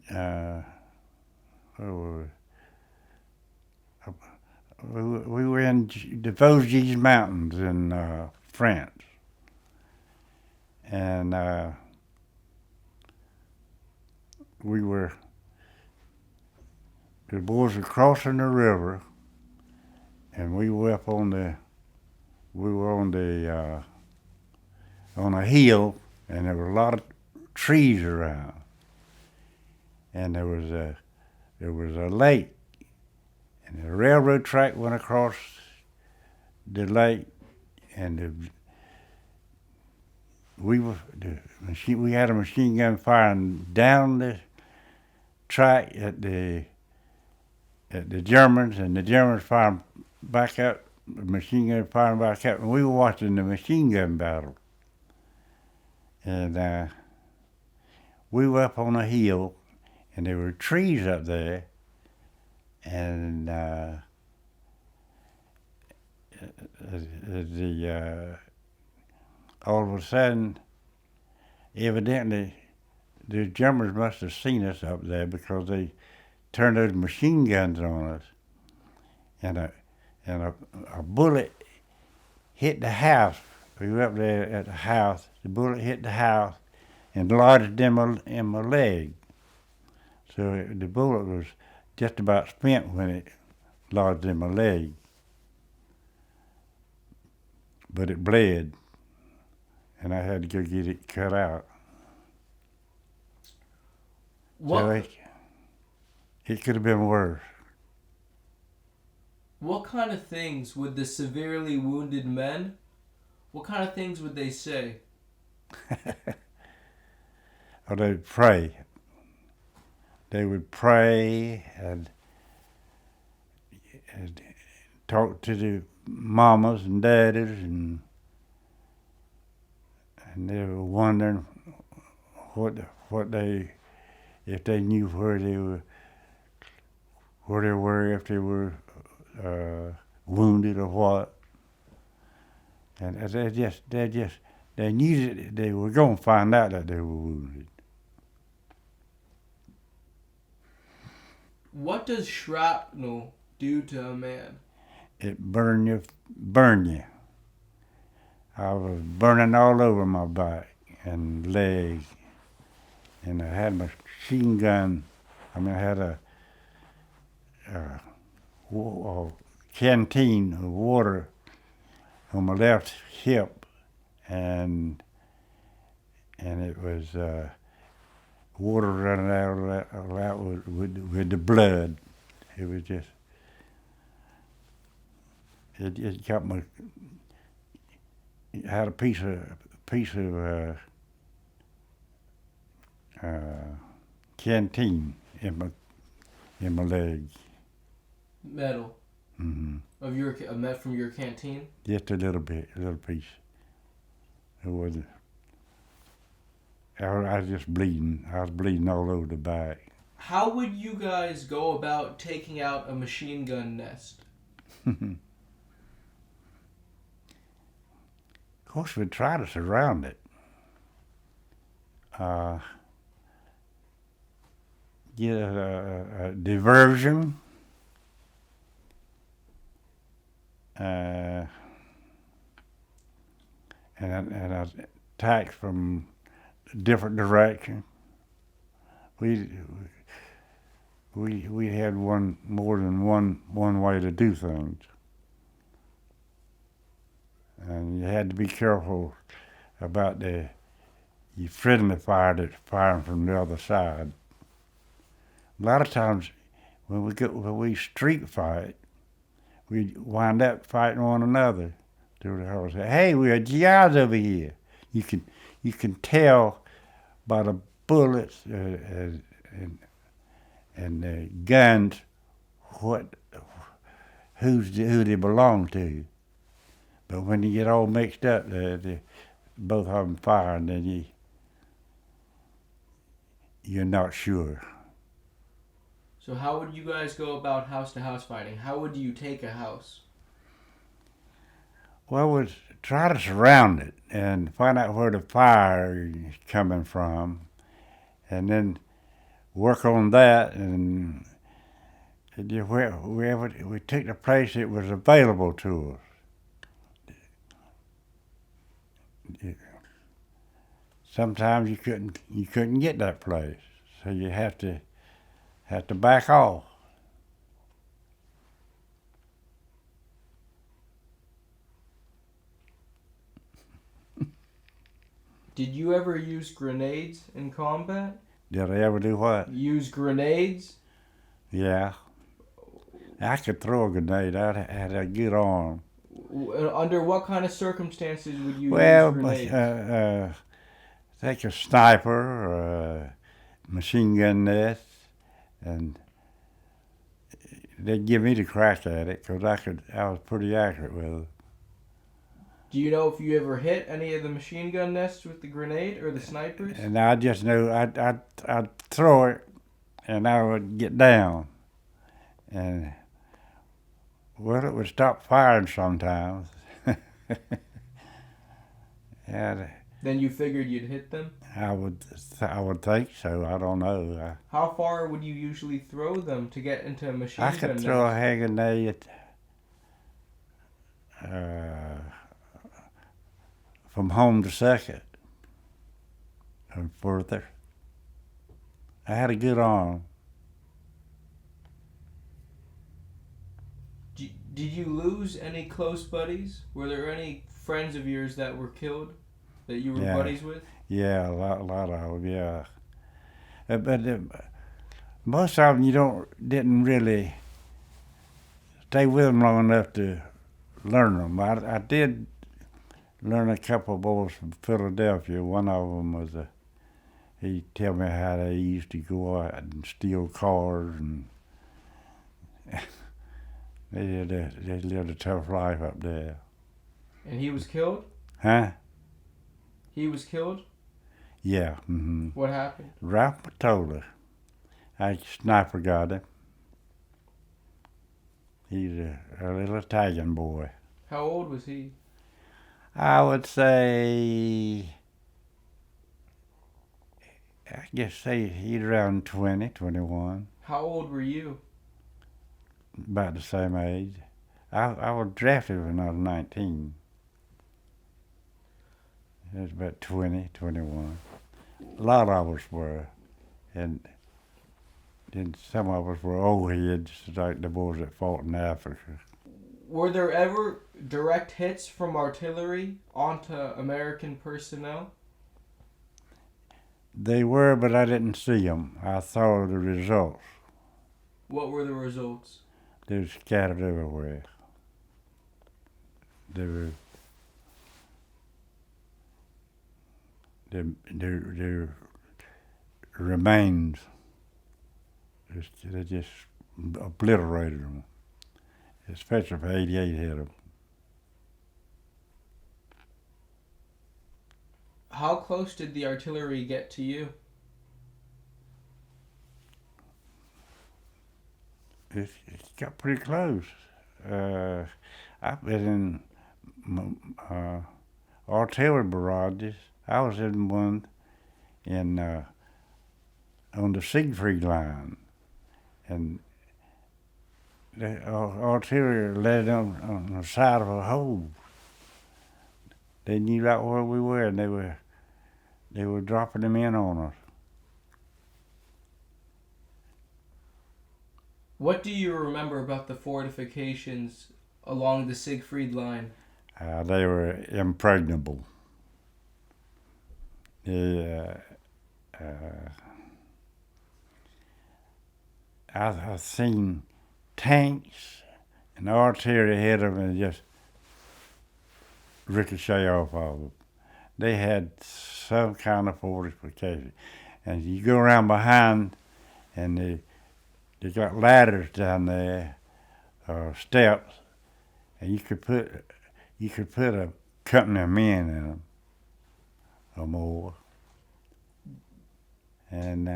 Where were we? We were in the Vosges Mountains in France, and the boys were crossing the river, and we were up on on a hill, and there were a lot of trees around, and there was a lake, and the railroad track went across the lake, and we had a machine gun firing down the track at the Germans, and the Germans firing back up, the machine gun firing back up, and we were watching the machine gun battle. And we were up on a hill, and there were trees up there, and all of a sudden, evidently, the Germans must have seen us up there because they turned those machine guns on us, and a bullet hit the house. We were up there at the house. The bullet hit the house and lodged in my leg. So the bullet was just about spent when it lodged in my leg, but it bled, and I had to go get it cut out. What? So it could have been worse. What kind of things would the severely wounded men, what kind of things would they say? Or they'd pray. They would pray and talk to the mamas and daddies, and they were wondering if they knew where they were, if they were wounded or what. And they knew that they were going to find out that they were wounded. What does shrapnel do to a man? It burn you. I was burning all over my back and legs, and I had my machine gun. I had a canteen of water on my left hip, and it was water running out of that with the blood. It was just, it got my, I had a piece of canteen in my leg. Metal. Mm-hmm. From your canteen? Just a little piece. It wasn't. I was just bleeding. I was bleeding all over the back. How would you guys go about taking out a machine gun nest? Of course, we'd try to surround it. Get a diversion. And attacks from different directions. We had more than one way to do things, and you had to be careful about your friendly fire that's firing from the other side. A lot of times when we street fight, we wind up fighting one another. They would say, "Hey, we are GIs over here." You can tell by the bullets and the guns who they belong to. But when you get all mixed up, both of them fire, and then you're not sure. So how would you guys go about house-to-house fighting? How would you take a house? Well, we'd try to surround it and find out where the fire is coming from, and then work on that, and wherever we took the place that was available to us. Sometimes you couldn't get that place, so you have to back off. Did you ever use grenades in combat? Did I ever do what? Use grenades? Yeah. I could throw a grenade. I had a good arm. Under what kind of circumstances would you use Well, grenades? take a sniper, machine gun nest, and they'd give me the crack at it because I was pretty accurate with it. Do you know if you ever hit any of the machine gun nests with the grenade or the snipers? And I just knew I'd throw it, and I would get down, and well, it would stop firing sometimes. And Then you figured you'd hit them? I would think so. I don't know. How far would you usually throw them to get into a machine gun I could nest? throw a hand grenade from home to second and further. I had a good arm. Did you lose any close buddies? Were there any friends of yours that were killed that you were buddies with? Yeah, a lot of them, yeah. But most of them didn't really stay with them long enough to learn them. I did learn a couple of boys from Philadelphia. One of them was he tell me how they used to go out and steal cars, and they lived a tough life up there. And he was killed? Huh? He was killed? Yeah. Mm-hmm. What happened? Ralph Matola. A sniper got him. He's a little Italian boy. How old was he? I would say, he's around 20, 21. How old were you? About the same age. I was drafted when I was 19. It was about 20, 21. A lot of us were. And then some of us were old heads, like the boys that fought in Africa. Were there ever direct hits from artillery onto American personnel? They were, but I didn't see them. I saw the results. What were the results? They were scattered everywhere. They were. Their remains. They just obliterated them. Especially for 88 hit them. How close did the artillery get to you? It got pretty close. I've been in artillery barrages. I was in one on the Siegfried line, and the artillery led on the side of a hole. They knew right where we were, and they were dropping them in on us. What do you remember about the fortifications along the Siegfried line? They were impregnable. I've seen tanks and artillery hit them and just ricochet off of them. They had some kind of fortification. And you go around behind, and they got ladders down there, or steps, and you could put a company of men in them, or more. And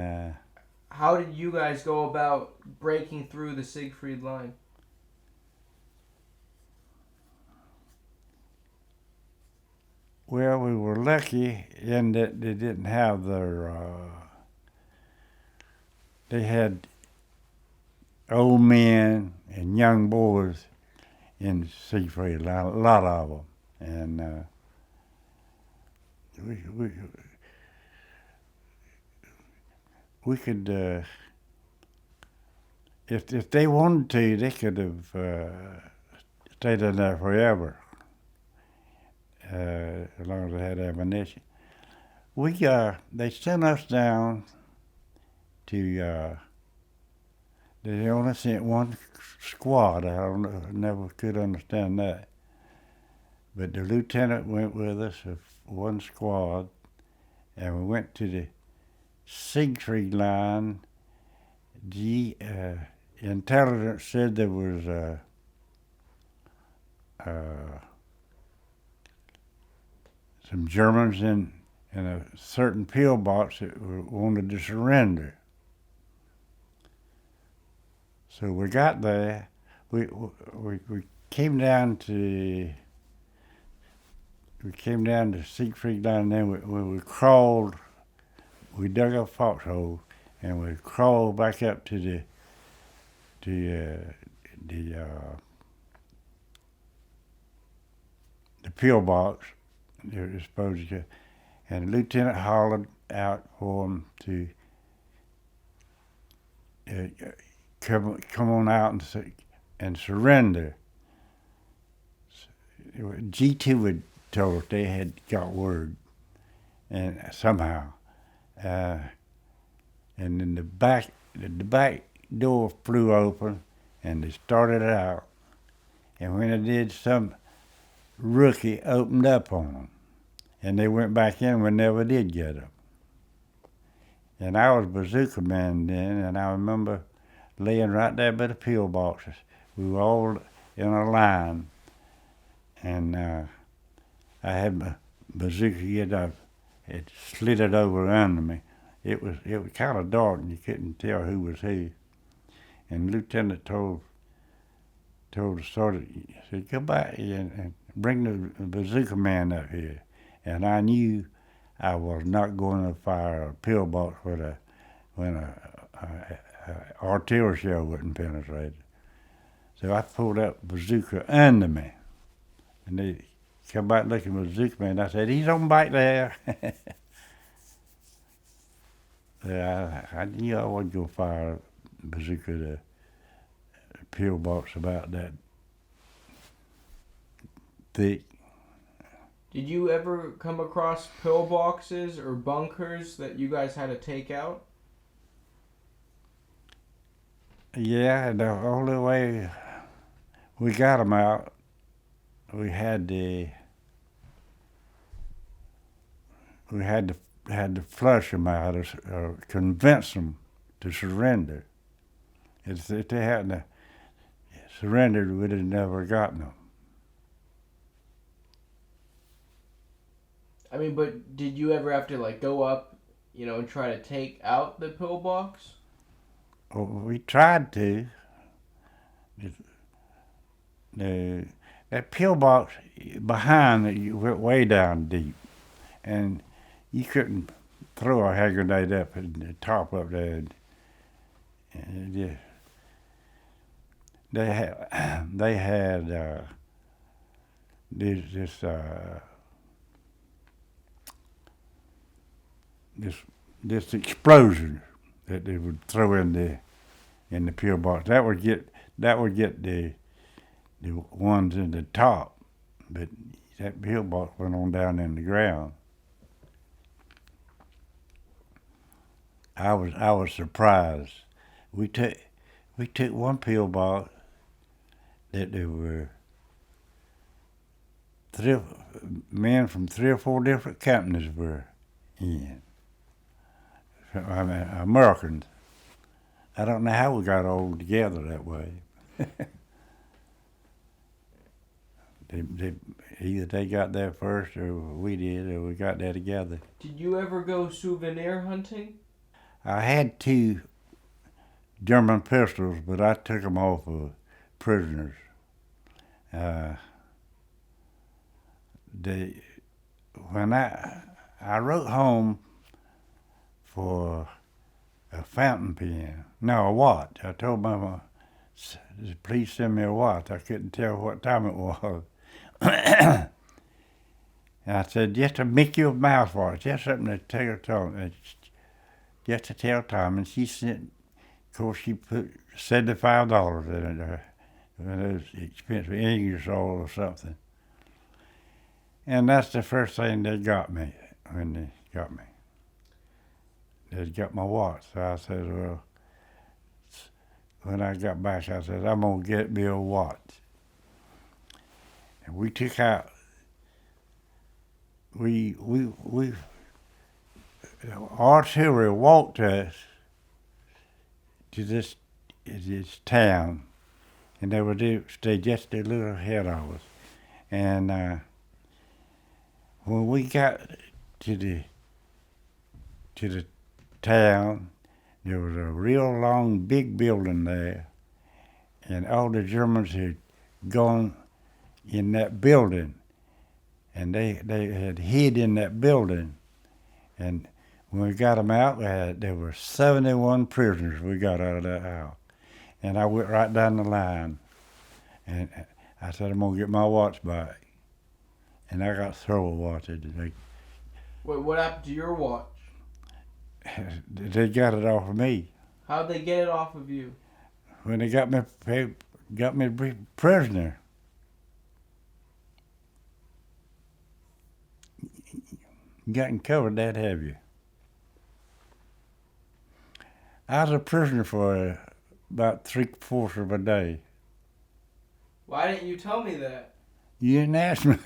how did you guys go about breaking through the Siegfried line? Well, we were lucky in that they didn't have they had old men and young boys in Siegfried, a lot of them. And we could, if they wanted to, they could have stayed in there forever. As long as they had ammunition. They sent us down to. They only sent one squad. I don't know, never could understand that. But the lieutenant went with us, one squad, and we went to the Siegfried line. The intelligence said there was some Germans in a certain pillbox that wanted to surrender. So we got there. We came down to Siegfried line, and then we crawled. We dug a foxhole, and we crawled back up to the pillbox. They were supposed to, and the lieutenant hollered out for them to come on out and surrender. G2 had told us they had got word, and somehow, and then the back door flew open, and they started out, and when it did, some rookie opened up on them, and they went back in. We never did get them. And I was bazooka man then, and I remember laying right there by the pillboxes. We were all in a line, and I had my bazooka. It slid it over under me. It was kind of dark, and you couldn't tell who was who. And the lieutenant told the sergeant, he said, "Go back and bring the bazooka man up here." And I knew I was not going to fire a pillbox when a artillery shell wasn't penetrated. So I pulled out bazooka under me, and they come back looking at the bazooka man. I said, "He's on back there." I knew I wasn't going to fire a bazooka to a pillbox about that thick. Did you ever come across pillboxes or bunkers that you guys had to take out? Yeah, the only way we got them out, we had to flush them out or convince them to surrender. If they hadn't surrendered, we'd have never gotten them. I mean, but did you ever have to go up, and try to take out the pillbox? Well, we tried to. That pillbox behind you went way down deep, and you couldn't throw a hand grenade up at the top up there. And they had this explosion that they would throw in the pillbox. That would get the ones in the top, but that pillbox went on down in the ground. I was surprised. We took one pillbox that there were men from 3 or 4 different companies were in. I mean, Americans. I don't know how we got all together that way. Either they got there first, or we did, or we got there together. Did you ever go souvenir hunting? I had 2 German pistols, but I took them off of prisoners. When I wrote home for a fountain pen, no, a watch. I told Mama, "Please send me a watch." I couldn't tell what time it was. And I said, "Just a Mickey Mouse watch, just something to tell time, just to tell time." And she sent, of course, she put $75 in it. It was expensive, Ingersoll or something. And that's the first thing they got me when they got me. They'd got my watch. So I said, well, when I got back, I said, I'm going to get me a watch. And we took out, artillery walked us to this town, and they would stay just a little ahead of us. And when we got to the town, there was a real long, big building there, and all the Germans had gone in that building, and they had hid in that building. And when we got them out, there were 71 prisoners we got out of that house. And I went right down the line, and I said, I'm going to get my watch back. And I got several watches. Wait, what happened to your watch? They got it off of me. How'd they get it off of you? When they got me prisoner. Gotten covered that have you? I was a prisoner for about 3/4 of a day. Why didn't you tell me that? You didn't ask me.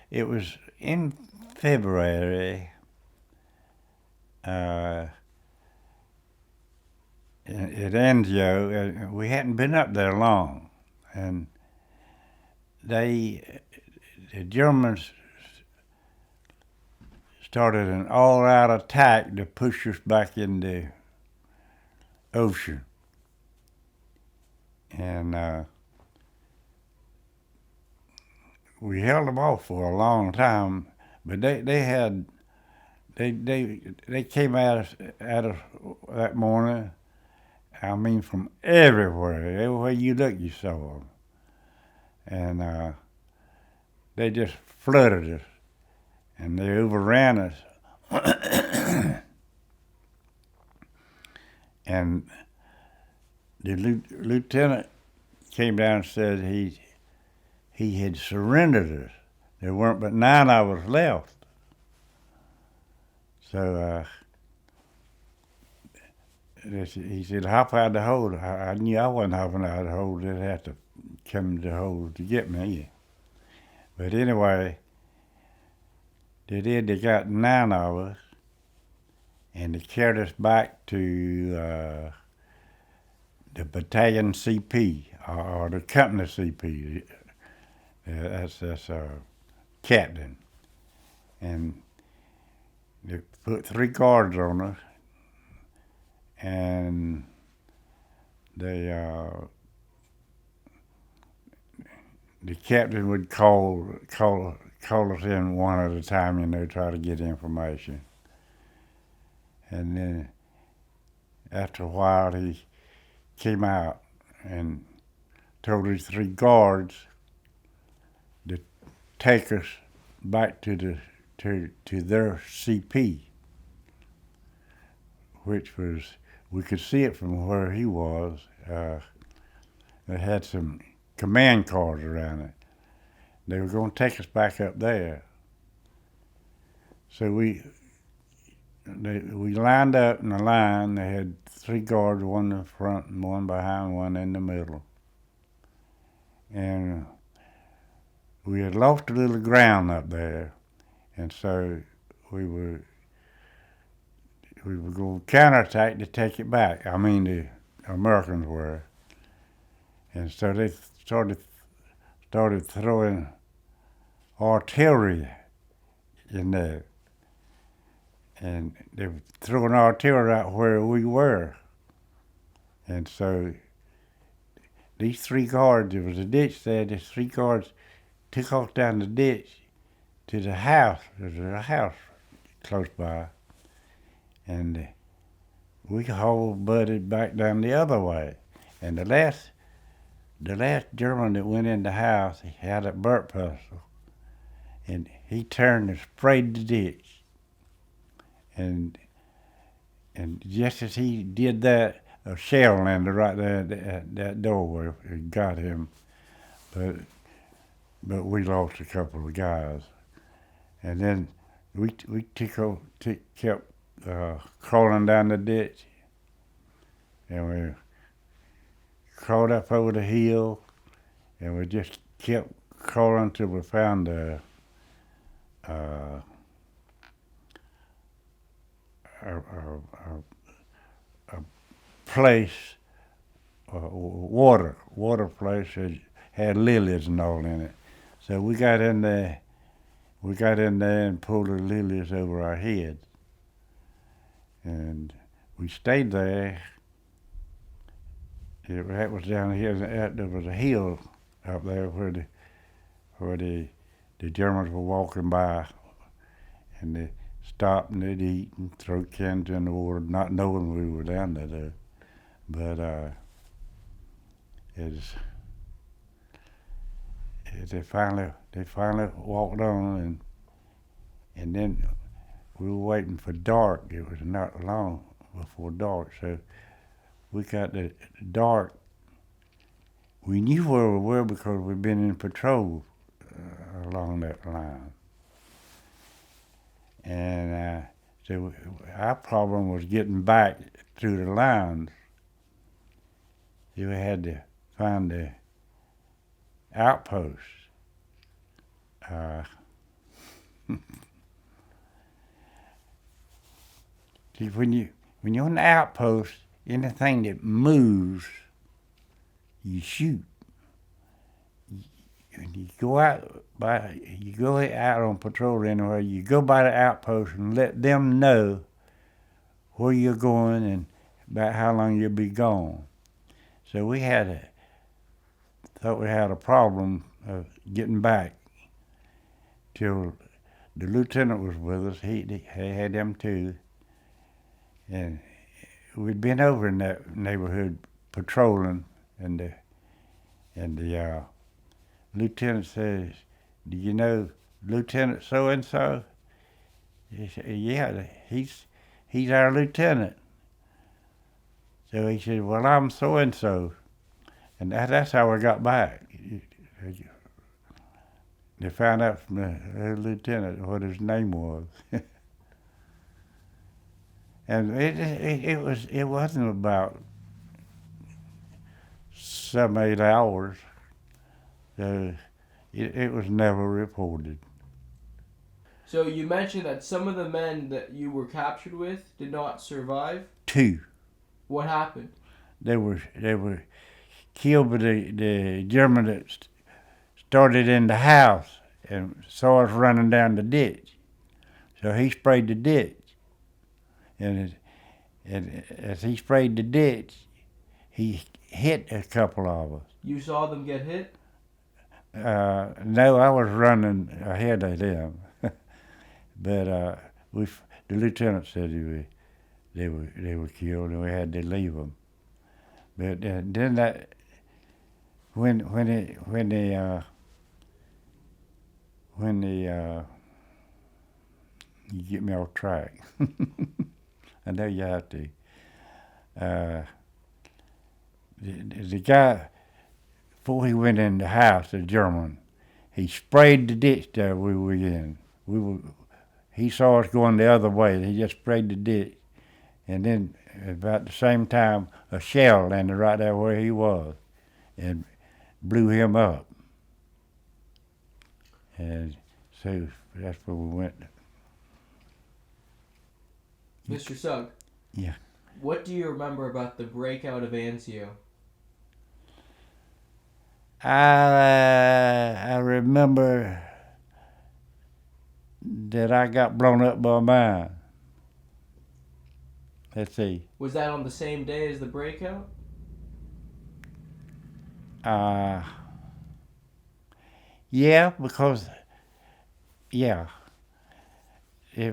It was in February, at Anzio, and we hadn't been up there long, and the Germans started an all-out attack to push us back in the ocean. And we held them off for a long time, but they came at us that morning. I mean, from everywhere. Everywhere you look, you saw them. And they just flooded us, and they overran us. And the lieutenant came down and said he had surrendered us. There weren't but 9 of us left. So he said, hop out the hole. I knew I wasn't hopping out the hole. They'd have to come to the hole to get me. But anyway, they did. They got 9 of us, and they carried us back to the battalion CP, or the company CP. That's captain. And they put 3 guards on us, and the captain would call us in one at a time, try to get information. And then after a while, he came out and told these 3 guards to take us back to their CP, which was, we could see it from where he was. They had some command cars around it. They were going to take us back up there. So we lined up in a line. They had 3 guards, one in the front and one behind, one in the middle. And we had lost a little ground up there, and so we were going to counterattack to take it back. I mean, the Americans were. And so they started throwing artillery in there. And they were throwing artillery out where we were. And so these 3 guards, there was a ditch there, these 3 guards took off down the ditch to the house. There's a house close by. And we hauled butted back down the other way. And the last German that went in the house, he had a burp pistol. And he turned and sprayed the ditch. And just as he did that, a shell landed right there at that doorway. It got him. But but we lost a couple of guys. And then we kept crawling down the ditch, and we crawled up over the hill, and we just kept crawling till we found a place, water place that had lilies and all in it. So we got in there and pulled the lilies over our heads. And we stayed there. That was down here. There was a hill up there where the Germans were walking by, and they stopped and they'd eat and throw cans in the water, not knowing we were down there. But they finally walked on, and then we were waiting for dark. It was not long before dark, so we got the dark. We knew where we were because we'd been in patrol along that line. And so our problem was getting back through the lines. So we had to find the outposts. See, when you're on the outpost, anything that moves, you shoot. You go out on patrol anywhere. You go by the outpost and let them know where you're going and about how long you'll be gone. So we thought we had a problem of getting back till the lieutenant was with us. He had them too, and we'd been over in that neighborhood patrolling, and the lieutenant says, "Do you know Lieutenant so and so?" He said, "Yeah, he's our lieutenant." So he said, "Well, I'm so and so," and that's how we got back. They found out from the lieutenant what his name was, and it wasn't about 7-8 hours. So it was never reported. So you mentioned that some of the men that you were captured with did not survive? 2. What happened? They were killed by the German that started in the house and saw us running down the ditch. So he sprayed the ditch. And as he sprayed the ditch, he hit a couple of us. You saw them get hit? No, I was running ahead of them. But the lieutenant said they were killed, and we had to leave them. But then that when you get me off track. I know you have to. The guy, before he went in the house, the German, he sprayed the ditch that we were in. He saw us going the other way. He just sprayed the ditch. And then about the same time, a shell landed right there where he was and blew him up. And so that's where we went. Mr. Sugg? Yeah. What do you remember about the breakout of Anzio? I remember that I got blown up by mine. Let's see. Was that on the same day as the breakout? Yeah, because, it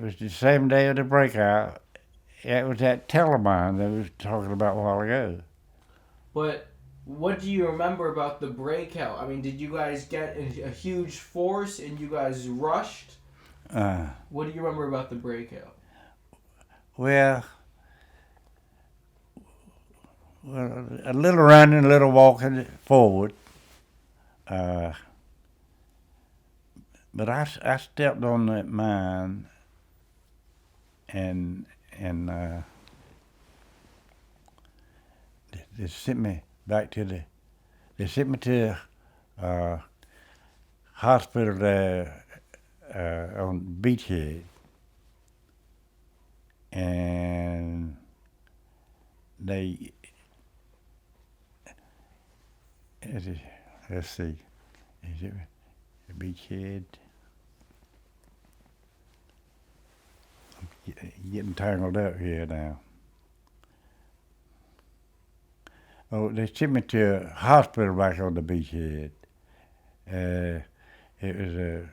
was the same day of the breakout. It was that telemine that we was talking about a while ago. But what do you remember about the breakout? I mean, did you guys get a huge force and you guys rushed? What do you remember about the breakout? Well, a little running, a little walking forward. but I stepped on that mine, and they sent me back to hospital there on Beachhead, and they let's see, is it Beachhead? I'm getting tangled up here now. Oh, they sent me to a hospital back on the Beachhead. It was a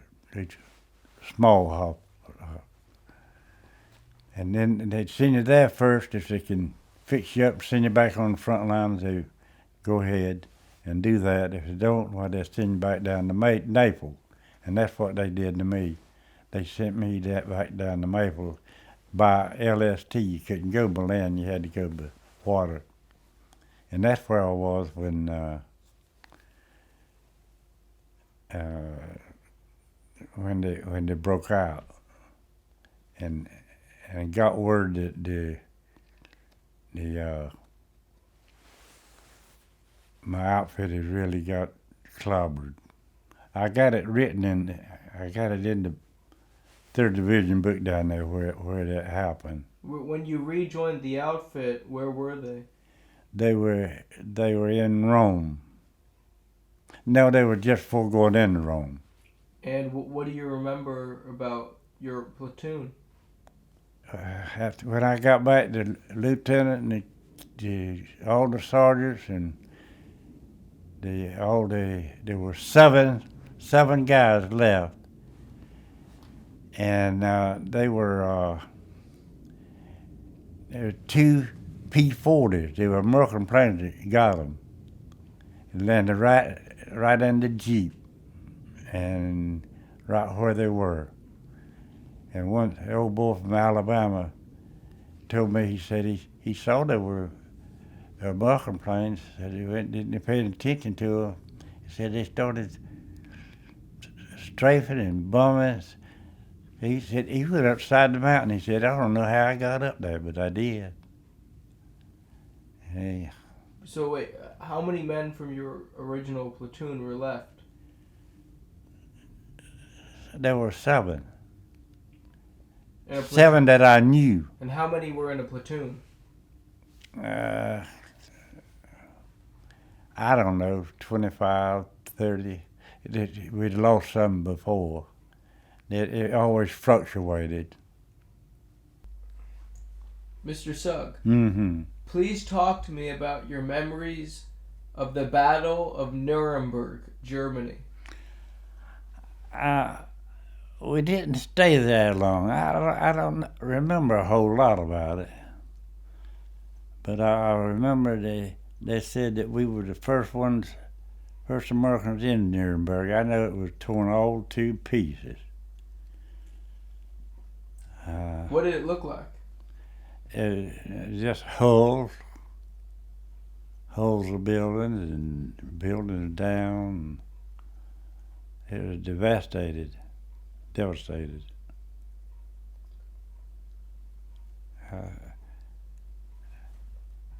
small hospital. And then they'd send you there first. If they can fix you up, send you back on the front lines, they go ahead and do that. If they don't, well, they'll send you back down to Naples. And that's what they did to me. They sent me back down to Naples by LST. You couldn't go by land, you had to go by water. And that's where I was when they broke out, and got word that my outfit had really got clobbered. I got it in the 3rd Division book down there where that happened. When you rejoined the outfit, where were they? They were in Rome. No, they were just before going into Rome. And what do you remember about your platoon? When I got back, the lieutenant and all the sergeants and there were seven guys left, and there were 2 P-40s. They were American planes that got them, and landed right in the Jeep, and right where they were. And one old boy from Alabama told me, he said he saw they were American planes. Said he didn't pay attention to them. He said they started strafing and bombing. He said he went upside the mountain. He said, I don't know how I got up there, but I did. Hey. So wait, how many men from your original platoon were left? There were 7. 7 that I knew. And how many were in a platoon? I don't know, 25, 30. We'd lost some before. It always fluctuated. Mr. Sugg, Mm-hmm. Please talk to me about your memories of the Battle of Nuremberg, Germany. We didn't stay there long. I don't remember a whole lot about it. But I remember they said that we were the first Americans in Nuremberg. I know it was torn all to pieces. What did it look like? It was just hulls of buildings and buildings down. It was devastated.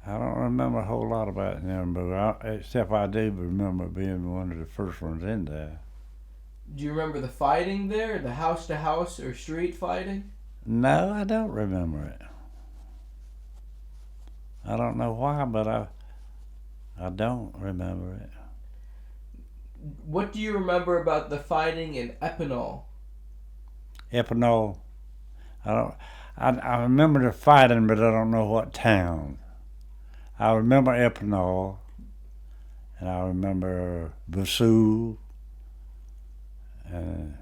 I don't remember a whole lot about Nuremberg, except I do remember being one of the first ones in there. Do you remember the fighting there, the house-to-house or street fighting? No, I don't remember it. I don't know why, but I don't remember it. What do you remember about the fighting in Epinal? Epinal, I remember the fighting, but I don't know what town. I remember Epinal, and I remember Vesoul, and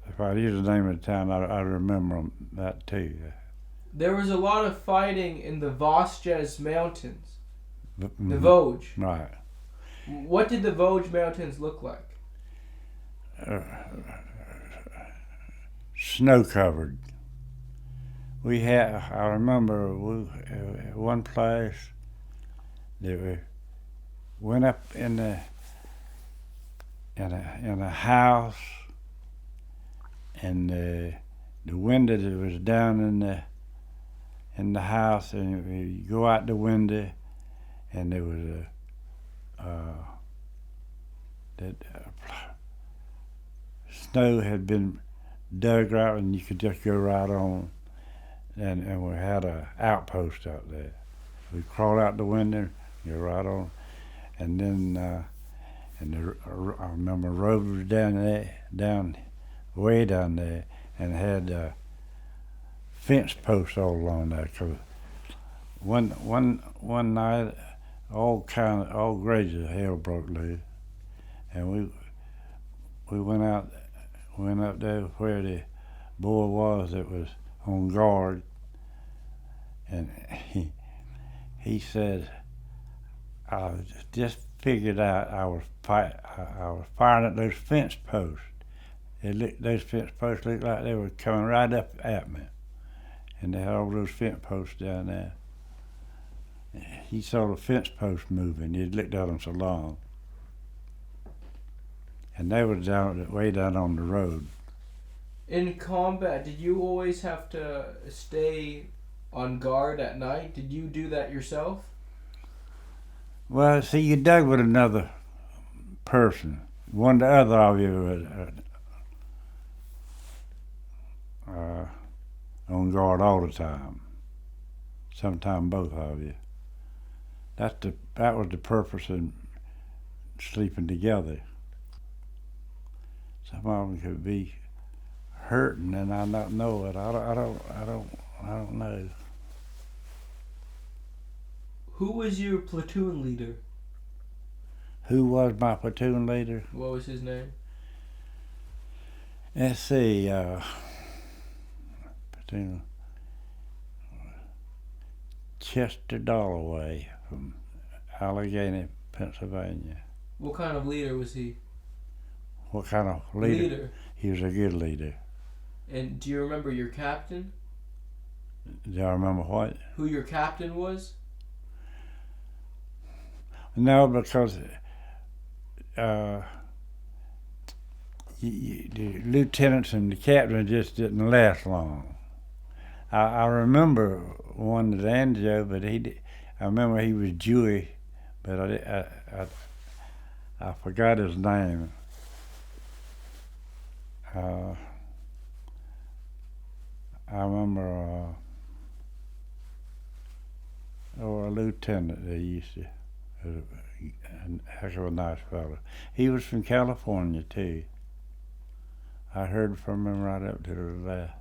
if I use the name of the town, I remember that too. There was a lot of fighting in the Vosges Mountains. Mm-hmm. The Vosges. Right. What did the Vosges Mountains look like? Snow covered. I remember one place They went up in a house, and the window that was down in the house, and you go out the window, and there was snow had been dug out, and you could just go right on, and we had a outpost out there. We crawled out the window, go right on, and then I remember the road was way down there, and had fence posts all along there. Cause one night, all grades of hell broke loose, and we went up there where the boy was that was on guard, and he said, I just figured out I was firing at those fence posts. Those fence posts looked like they were coming right up at me, and they had all those fence posts down there. He saw the fence posts moving. He'd looked at them so long, and they were way down on the road. In combat, did you always have to stay on guard at night? Did you do that yourself? Well, see, you dug with another person. One or the other of you was on guard all the time. Sometimes both of you. That was the purpose of sleeping together. Some of them could be hurting and I not know it. I don't know. Who was your platoon leader? Who was my platoon leader? What was his name? Let's see. Platoon Chester Dalloway from Allegheny, Pennsylvania. What kind of leader was he? What kind of leader? He was a good leader. And do you remember your captain? Do I remember what? Who your captain was? No, because the lieutenants and the captain just didn't last long. I remember one at Anzio, but I remember he was Jewish, but I forgot his name. I remember a lieutenant they used to, a heck of a nice fellow. He was from California too. I heard from him right up to the left.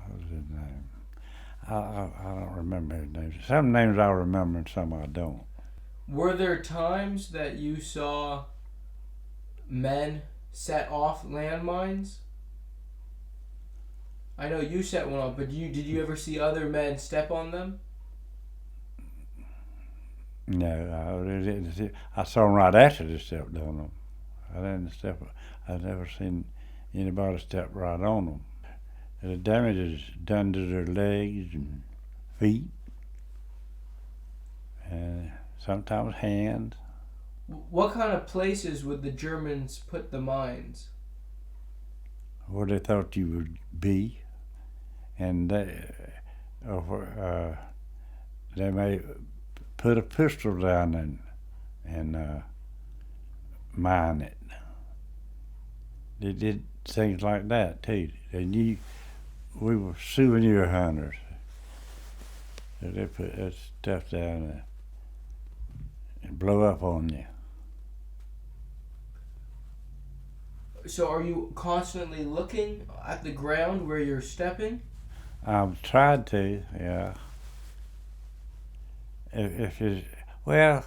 What was his name? I don't remember his name. Some names I remember and some I don't. Were there times that you saw men set off landmines? I know you set one off, but did you ever see other men step on them? No, I saw them right after they stepped on them. I've never seen anybody step right on them. The damage is done to their legs and feet, and sometimes hands. What kind of places would the Germans put the mines? Where they thought you would be, and they may put a pistol down and mine it. They did things like that too. They knew we were souvenir hunters. So they put that stuff down there and blow up on you. So are you constantly looking at the ground where you're stepping? I've tried to, yeah. If it's, well,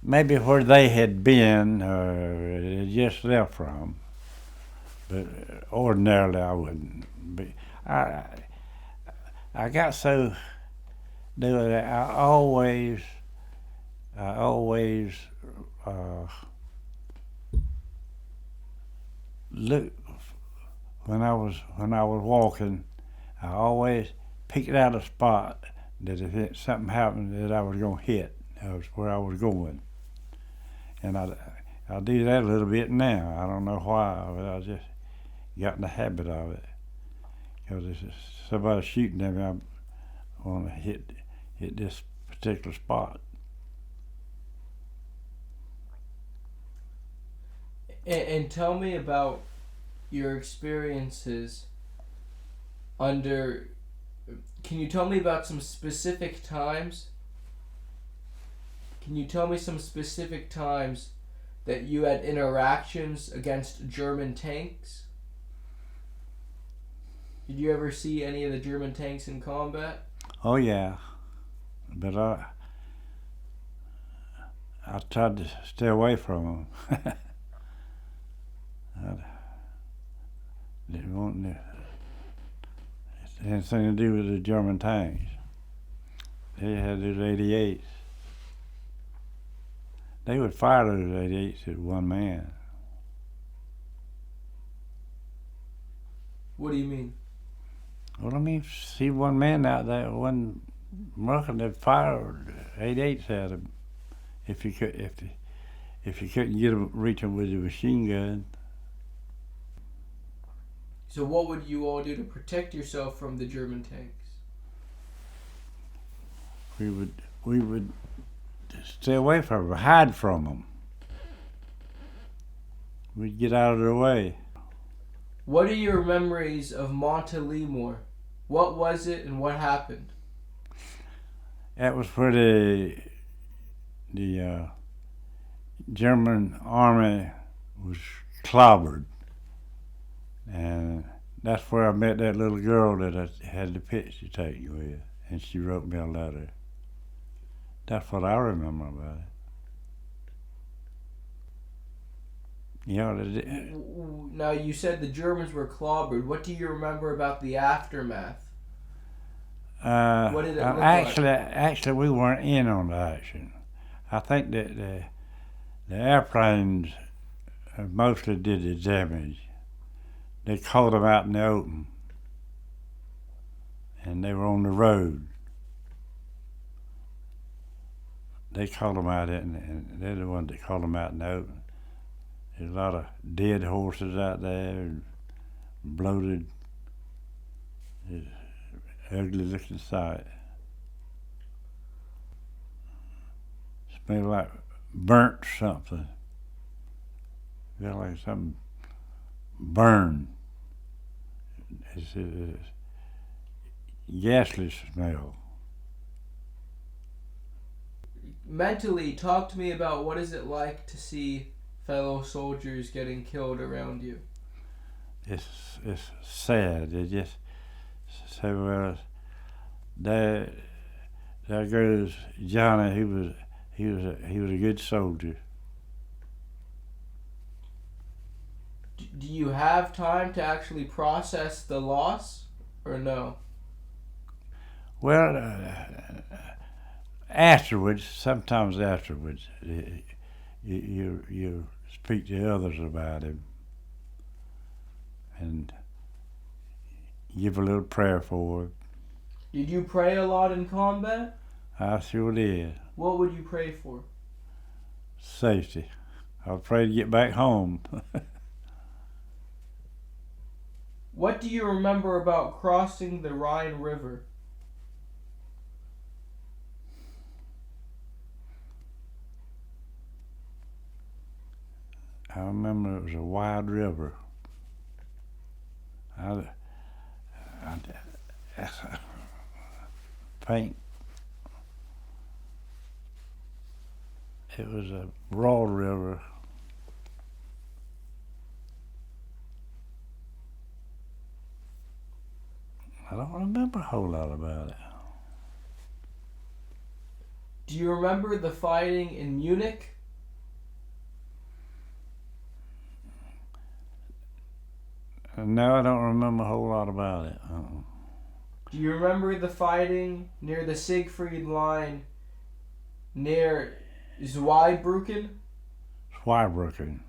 maybe where they had been or they just left from, but ordinarily I wouldn't be. I got so doing that. I always look when I was walking. I always picked out a spot that if something happened that I was going to hit, that was where I was going. And I do that a little bit now. I don't know why, but I just got in the habit of it. Because if somebody shooting at me, I want to hit this particular spot. And tell me about your experiences under. Can you tell me about some specific times? Can you tell me some specific times that you had interactions against German tanks? Did you ever see any of the German tanks in combat? Oh yeah, but I tried to stay away from them. I didn't want anything to do with the German tanks. They had those 88s. They would fire those 88s at one man. What do you mean? Well, I mean, see one man out there, one American that fired 88s at him. If you couldn't get him, reach him with a machine gun. So what would you all do to protect yourself from the German tanks? We would stay away from them, hide from them. We'd get out of their way. What are your memories of Montelimar? What was it and what happened? That was where the German army was clobbered. And that's where I met that little girl that I had the picture taken with. And she wrote me a letter. That's what I remember about it. You know, now you said the Germans were clobbered. What do you remember about the aftermath? What did it look like? Actually, we weren't in on the action. I think that the airplanes mostly did the damage. They caught them out in the open, and they were on the road. They caught them out, and they're the ones that caught them out in the open. There's a lot of dead horses out there, and bloated, ugly looking sight. Smelled like burnt something. Felt like something burned. It's a ghastly smell. Mentally, talk to me about what is it like to see fellow soldiers getting killed around you. It's sad. They just say, well, there goes Johnny. He was a good soldier. Do you have time to actually process the loss, or no? Well, sometimes afterwards, you speak to others about him and give a little prayer for him. Did you pray a lot in combat? I sure did. What would you pray for? Safety. I prayed to get back home. What do you remember about crossing the Rhine River? I remember it was a wide river. I think it was a broad river. I don't remember a whole lot about it. Do you remember the fighting in Munich? No, I don't remember a whole lot about it. Do you remember the fighting near the Siegfried line near Zweibrücken? Zweibrücken,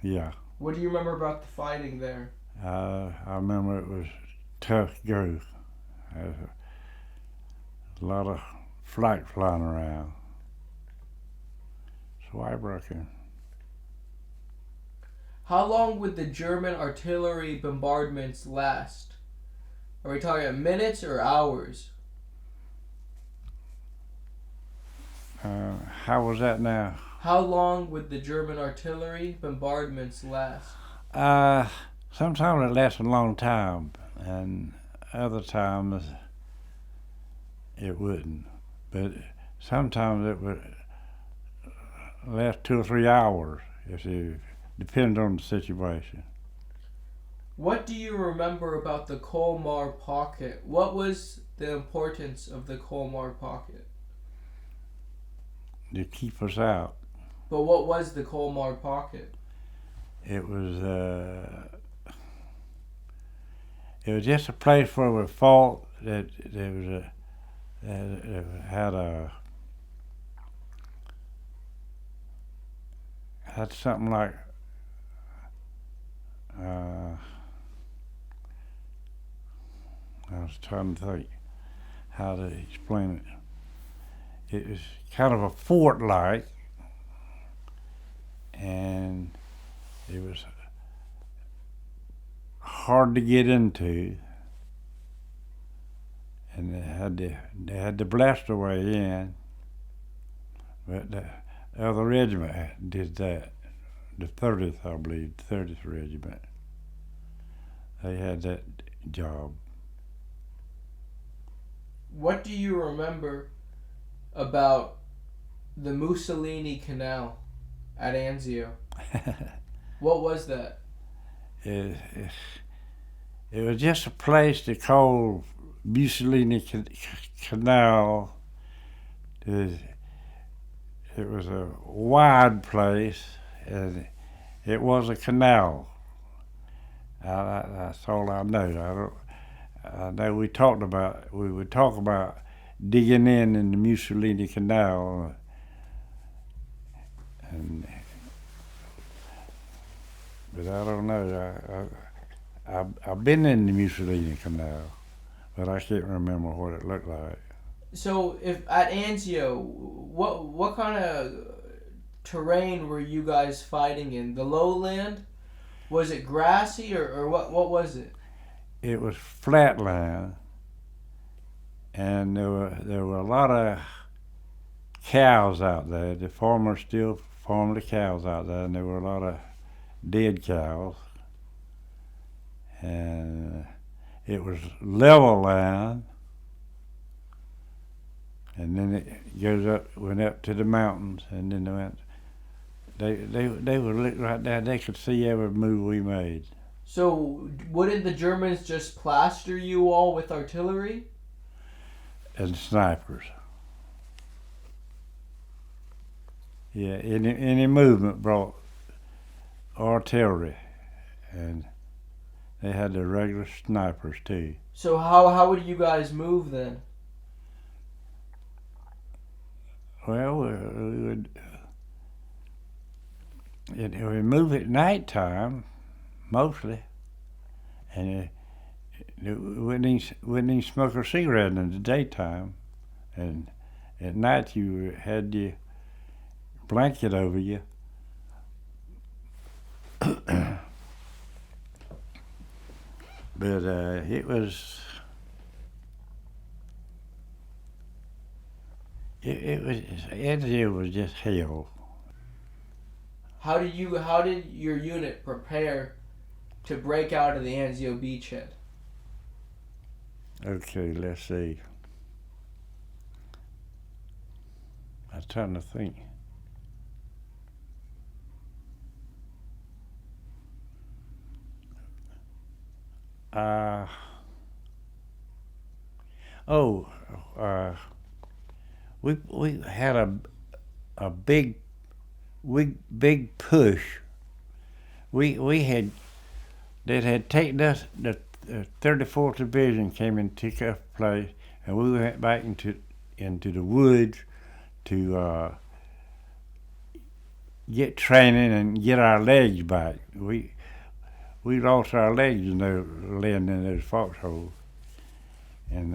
yeah. What do you remember about the fighting there? I remember it was tough growth. There's a lot of flight flying around. So I reckon. How long would the German artillery bombardments last? Are we talking minutes or hours? How was that now? How long would the German artillery bombardments last? Sometimes it lasts a long time, and other times it wouldn't. But sometimes it would last 2 or 3 hours. Depends on the situation. What do you remember about the Colmar pocket? What was the importance of the Colmar pocket? To keep us out. But what was the Colmar pocket? It was just a place where we fought. That there was had something like I was trying to think how to explain it. It was kind of a fort-like, and it was hard to get into, and they had to blast their way in, but the other regiment did that. The 30th, I believe, 30th Regiment. They had that job. What do you remember about the Mussolini Canal at Anzio? What was that? It was just a place they called Mussolini Canal. It was a wide place, and it was a canal. That's all I know. I know we would talk about digging in the Mussolini Canal, but I don't know. I've been in the Mussolini Canal, but I can't remember what it looked like. So, if at Anzio, what kind of terrain were you guys fighting in? The lowland? Was it grassy or what was it? It was flat land, and there were a lot of cows out there. The farmers still farmed the cows out there, and there were a lot of dead cows. And it was level land, and then it went up to the mountains, and then they would look right there. They could see every move we made. So wouldn't the Germans just plaster you all with artillery? And snipers. Yeah, any movement brought artillery, and they had the regular snipers too. So how would you guys move then? Well, we move at nighttime, mostly, and we wouldn't even smoke a cigarette in the daytime, and at night you had your blanket over you. But Anzio was just hell. How did your unit prepare to break out of the Anzio beachhead? Okay, let's see. I'm trying to think. We had a big push. We had taken us. The 34th Division came and took us place, and we went back into the woods to get training and get our legs back. We lost our legs laying in those foxholes, And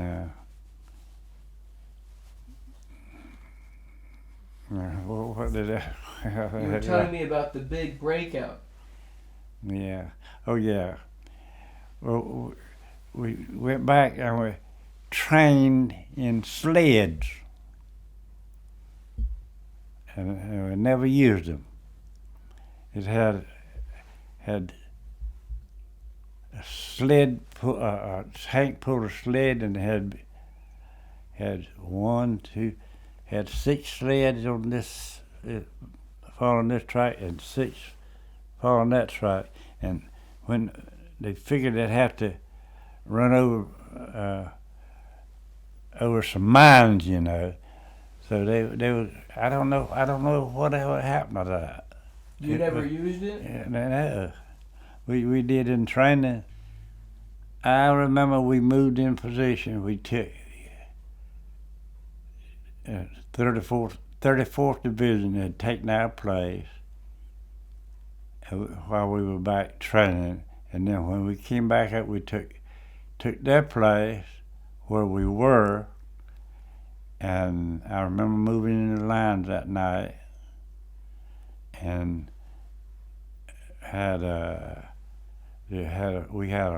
what did I? You were telling me about the big breakout. Yeah. Oh yeah. Well, we went back and we trained in sleds, and we never used them. It had a sled. Hank pulled a sled, and had had 6 sleds on this, following this track, and 6 following that track. And when they figured they'd have to run over some mines, you know, so they was, I don't know whatever happened to that. You never used it? No, we did in training. I remember we moved in position. We took 34th Division had taken our place while we were back training, and then when we came back up, we took their place where we were. And I remember moving in the lines that night, and we had a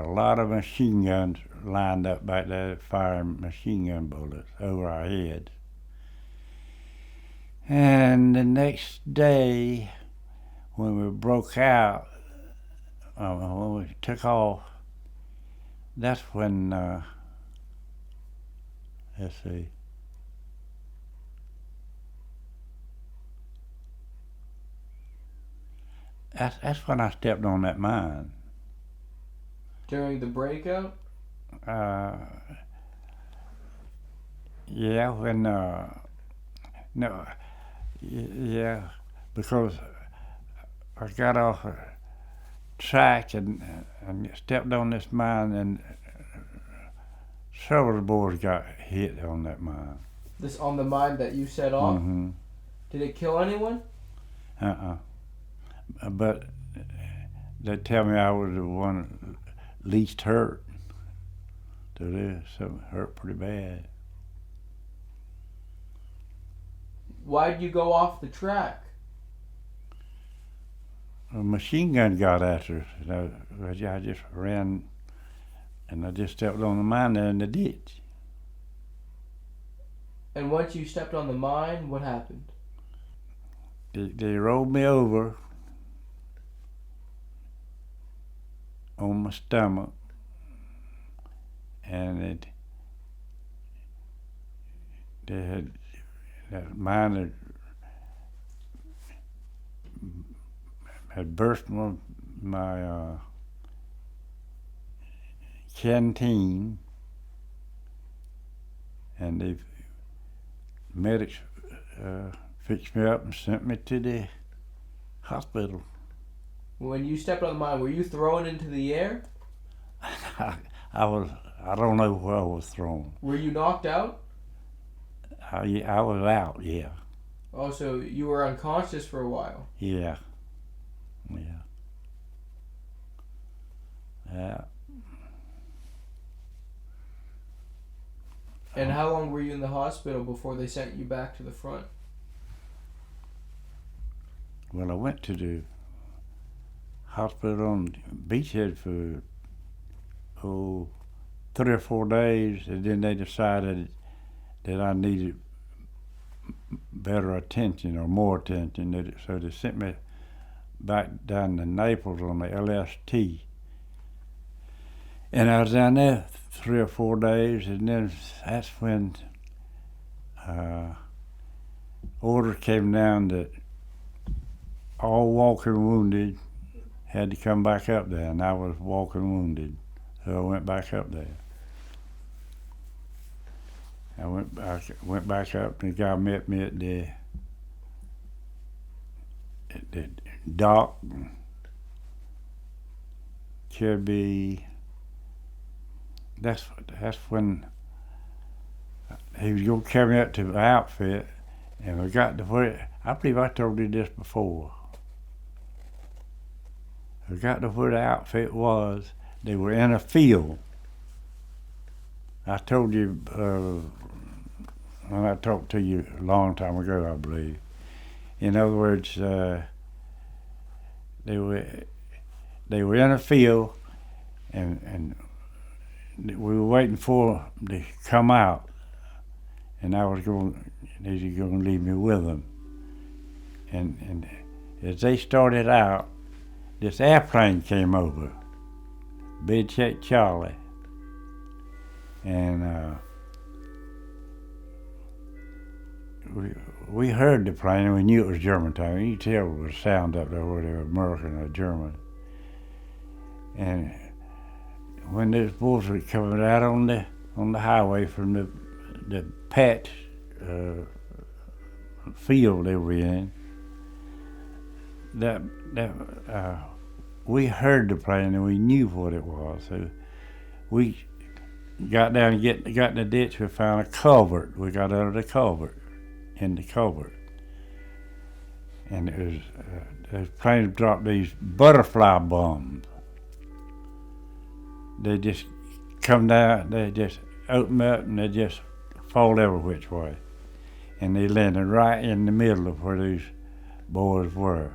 lot of machine guns lined up back there, firing machine gun bullets over our heads. And the next day, when we broke out, when we took off, that's when, let's see, that's when I stepped on that mine. During the breakout? Yeah, when, no, yeah, because I got off a track and stepped on this mine, and several boys got hit on that mine. This on the mine that you set off? Mm-hmm. Did it kill anyone? But they tell me I was the one least hurt. So they hurt pretty bad. Why'd you go off the track? A machine gun got after us. I just ran, and I just stepped on the mine there in the ditch. And once you stepped on the mine, what happened? They rolled me over on my stomach, and they had that mine had burst my canteen, and the medics fixed me up and sent me to the hospital. When you stepped on the mine, were you thrown into the air? I don't know where I was thrown. Were you knocked out? I was out, yeah. Oh, so you were unconscious for a while? Yeah. And how long were you in the hospital before they sent you back to the front? Well, I went to the hospital on Beachhead for 3 or 4 days, and then they decided that I needed better attention or more attention. So they sent me back down to Naples on the LST. And I was down there 3 or 4 days, and then that's when orders came down that all walking wounded had to come back up there, and I was walking wounded, so I went back up there. I went back up, and the guy met me at the dock. Kirby. That's when he was gonna carry me up to the outfit, and we got to where, I believe I told you this before. We got to where the outfit was. They were in a field, I told you when I talked to you a long time ago, I believe. In other words, they were in a field, and we were waiting for them to come out, and they were going to leave me with them. And as they started out, this airplane came over, Big Check Charlie, and we heard the plane, and we knew it was Germantown. You could tell it was sound up there, whether they were American or German. And when those boys were coming out on the highway from the patch field they were in, we heard the plane and we knew what it was. So we got down and got in the ditch. We found a culvert. We got under the culvert, in the culvert, and it was those planes dropped these butterfly bombs. They just come down. They just open up and they just fall every which way, and they landed right in the middle of where these boys were.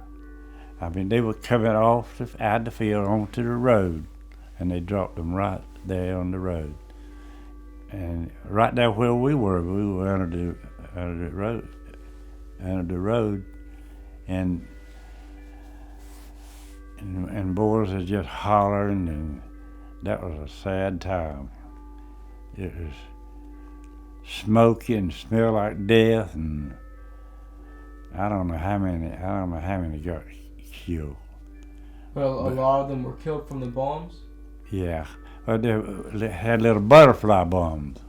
I mean, they were coming off out of the field onto the road, and they dropped them right there on the road. And right there where we were under the road, and boys are just hollering, and that was a sad time. It was smoky and smelled like death, and I don't know how many got killed. Well, a lot of them were killed from the bombs? Yeah. Well, they had little butterfly bombs.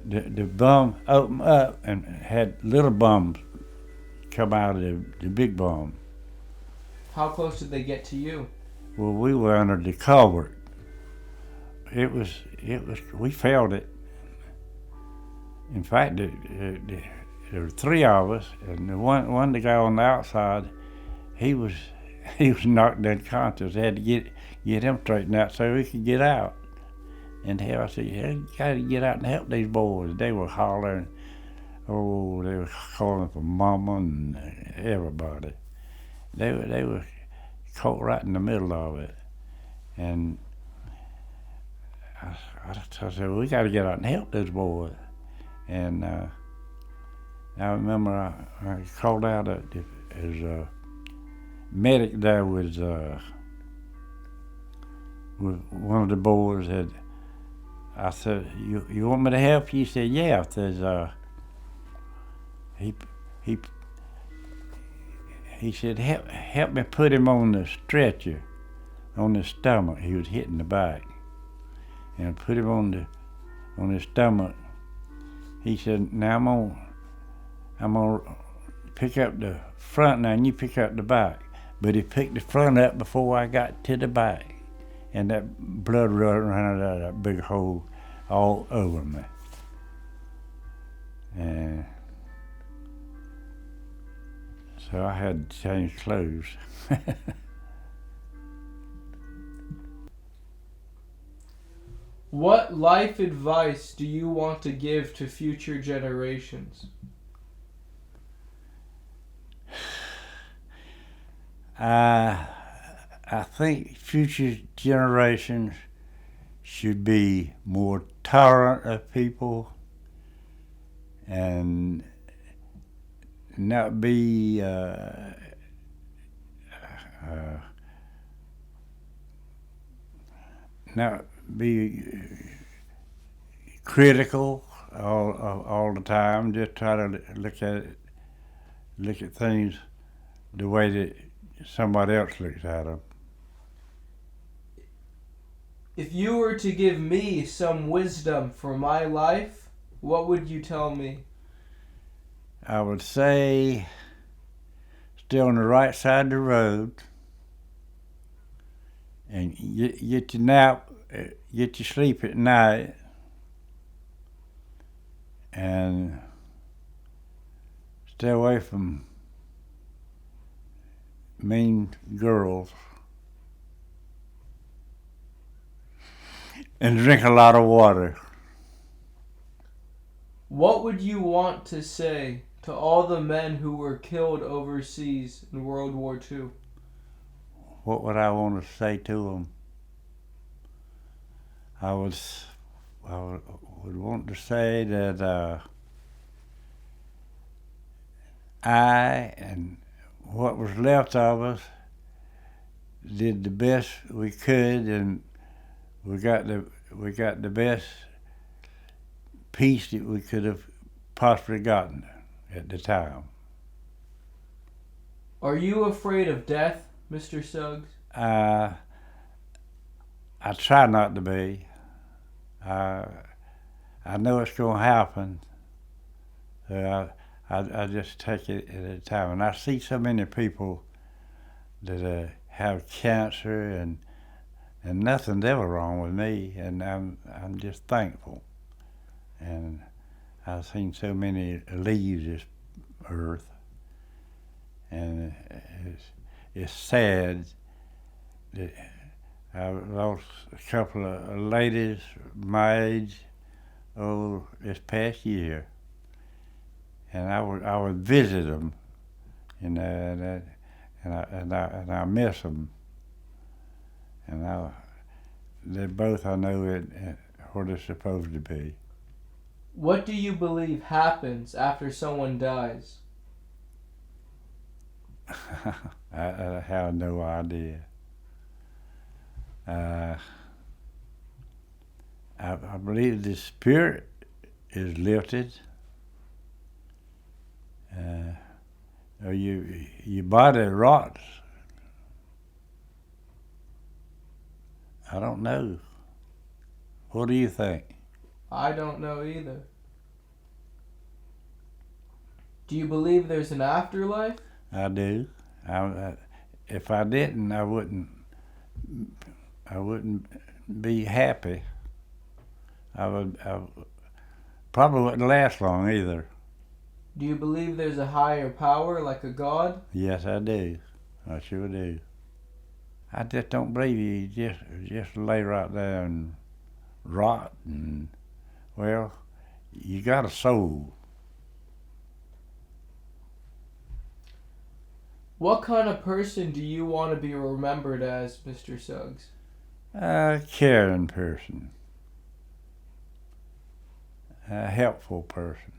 The bomb opened up and had little bombs come out of the big bomb. How close did they get to you? Well, we were under the culvert. It was, we felt it. In fact, there were three of us, and the guy on the outside, he was knocked unconscious. They had to get him straightened out so he could get out. And I said, you got to get out and help these boys. They were hollering. Oh, they were calling for mama and everybody. They were caught right in the middle of it. And I said, we got to get out and help those boys. And I remember I called out as a medic there with one of the boys. I said, you want me to help you? He said, yeah. I said, he said, help me put him on the stretcher, on his stomach. He was hitting the back. And I put him on his stomach. He said, now I'm gonna pick up the front now, and you pick up the back. But he picked the front up before I got to the back, and that blood ran out of that big hole all over me. And so I had to change clothes. What life advice do you want to give to future generations? I think future generations should be more tolerant of people and not be not be critical all the time. Just try to look at things the way that somebody else looks at them. If you were to give me some wisdom for my life, what would you tell me? I would say stay on the right side of the road and get your nap, get your sleep at night, and stay away from mean girls, and drink a lot of water. What would you want to say to all the men who were killed overseas in World War II? What would I want to say to them? I would want to say that I and what was left of us did the best we could, and we got the best peace that we could have possibly gotten at the time. Are you afraid of death, Mr. Suggs? I try not to be. I know it's going to happen. I just take it at a time. And I see so many people that have cancer, and nothing's ever wrong with me, and I'm just thankful. And I've seen so many leave this earth, and it's sad that I've lost a couple of ladies my age this past year, and I would visit them, and I miss them, and they both, I know where they're supposed to be. What do you believe happens after someone dies? I have no idea. I believe the spirit is lifted. Or your body rots. I don't know. What do you think? I don't know either. Do you believe there's an afterlife? I do. If I didn't, I wouldn't be happy. I probably wouldn't last long either. Do you believe there's a higher power, like a God? Yes, I do. I sure do. I just don't believe you just lay right there and rot. And, well, you got a soul. What kind of person do you want to be remembered as, Mr. Suggs? A caring person. A helpful person.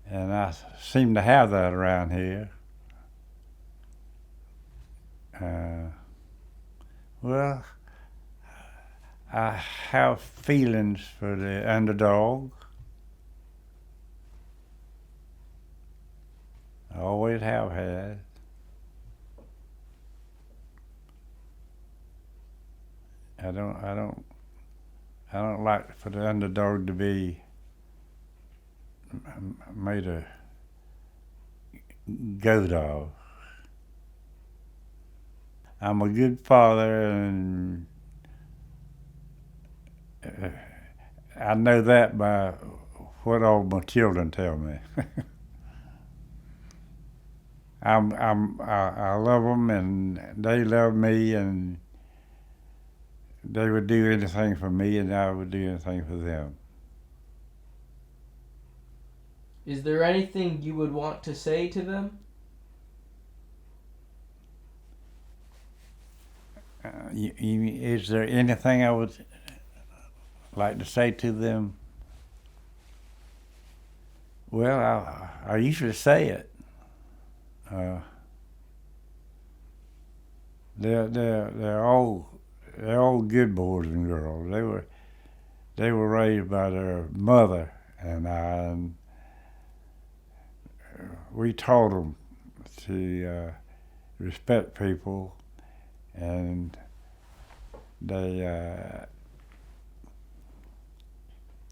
And I seem to have that around here. Well, I have feelings for the underdog. I always have had. I don't like for the underdog to be made a goat of. I'm a good father, and I know that by what all my children tell me. I love them, and they love me, and they would do anything for me, and I would do anything for them. Is there anything you would want to say to them? Is there anything I would like to say to them? Well, I usually say it. They're all good boys and girls. They were raised by their mother and I, and we taught them to respect people, and they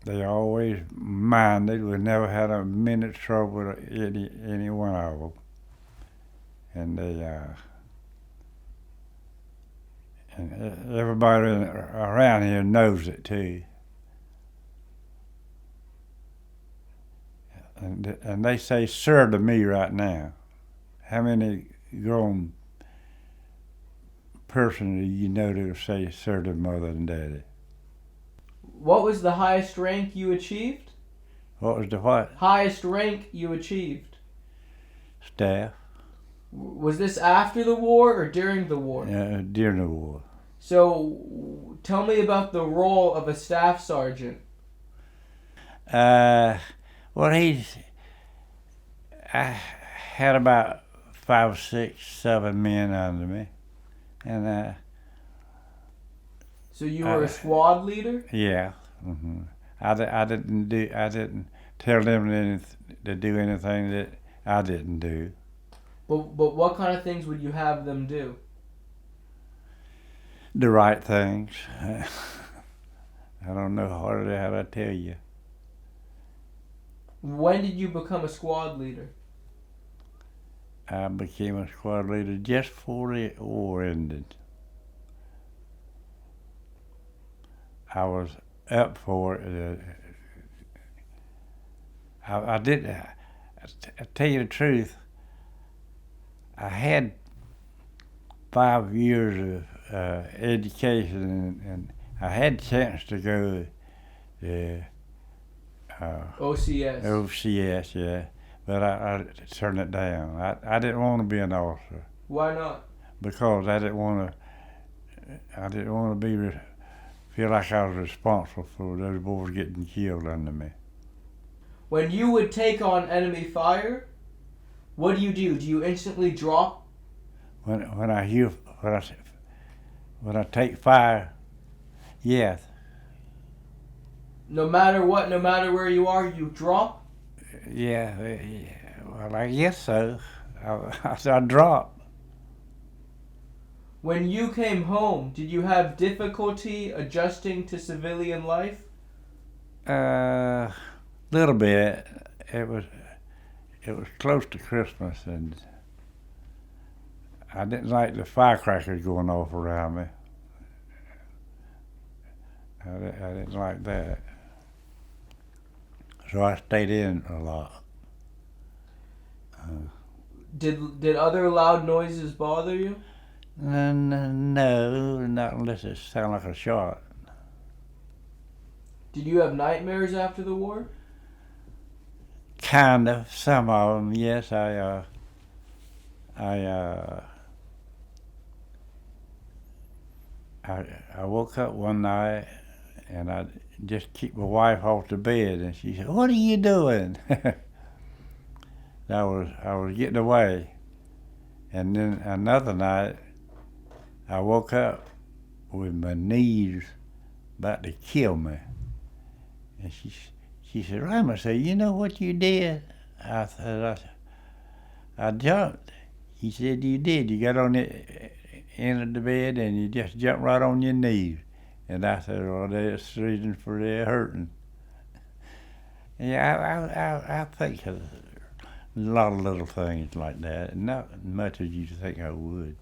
always minded. We never had a minute's trouble with any one of them, and and everybody around here knows it too. And they say "sir" to me right now. How many grown person do you know that will say "sir" to mother and daddy? What was the highest rank you achieved? What was the what? Highest rank you achieved. Staff. Was this after the war or during the war? During the war. So, tell me about the role of a staff sergeant. Well, I had about 5, 6, 7 men under me, and So you were a squad leader? yeah. Mm-hmm. I didn't tell them to do anything that I didn't do. But what kind of things would you have them do? The right things. I don't know hardly how to tell you. When did you become a squad leader? I became a squad leader just before the war ended. I was up for it. I did. I tell you the truth. I had 5 years of education, and I had a chance to go to OCS. OCS, yeah, but I turned it down. I didn't want to be an officer. Why not? Because I didn't want to feel like I was responsible for those boys getting killed under me. When you would take on enemy fire, what do you do? Do you instantly drop? When I take fire, yes. No matter what, no matter where you are, you drop? Yeah, well, I guess so. I drop. When you came home, did you have difficulty adjusting to civilian life? Little bit. It was close to Christmas, and I didn't like the firecrackers going off around me. I didn't like that. So I stayed in a lot. Did other loud noises bother you? No, not unless it sounded like a shot. Did you have nightmares after the war? Kind of, some of them, yes. I woke up one night and I just kicked my wife off the bed, and she said, "What are you doing?" I was getting away, and then another night I woke up with my knees about to kill me, and she said, "Raymond," said, "You know what you did?" I said, I jumped. He said, "You did. You got on the end of the bed and you just jumped right on your knees." And I said, "Well, that's the reason for their hurting." Yeah, I think of a lot of little things like that, not much as you think I would.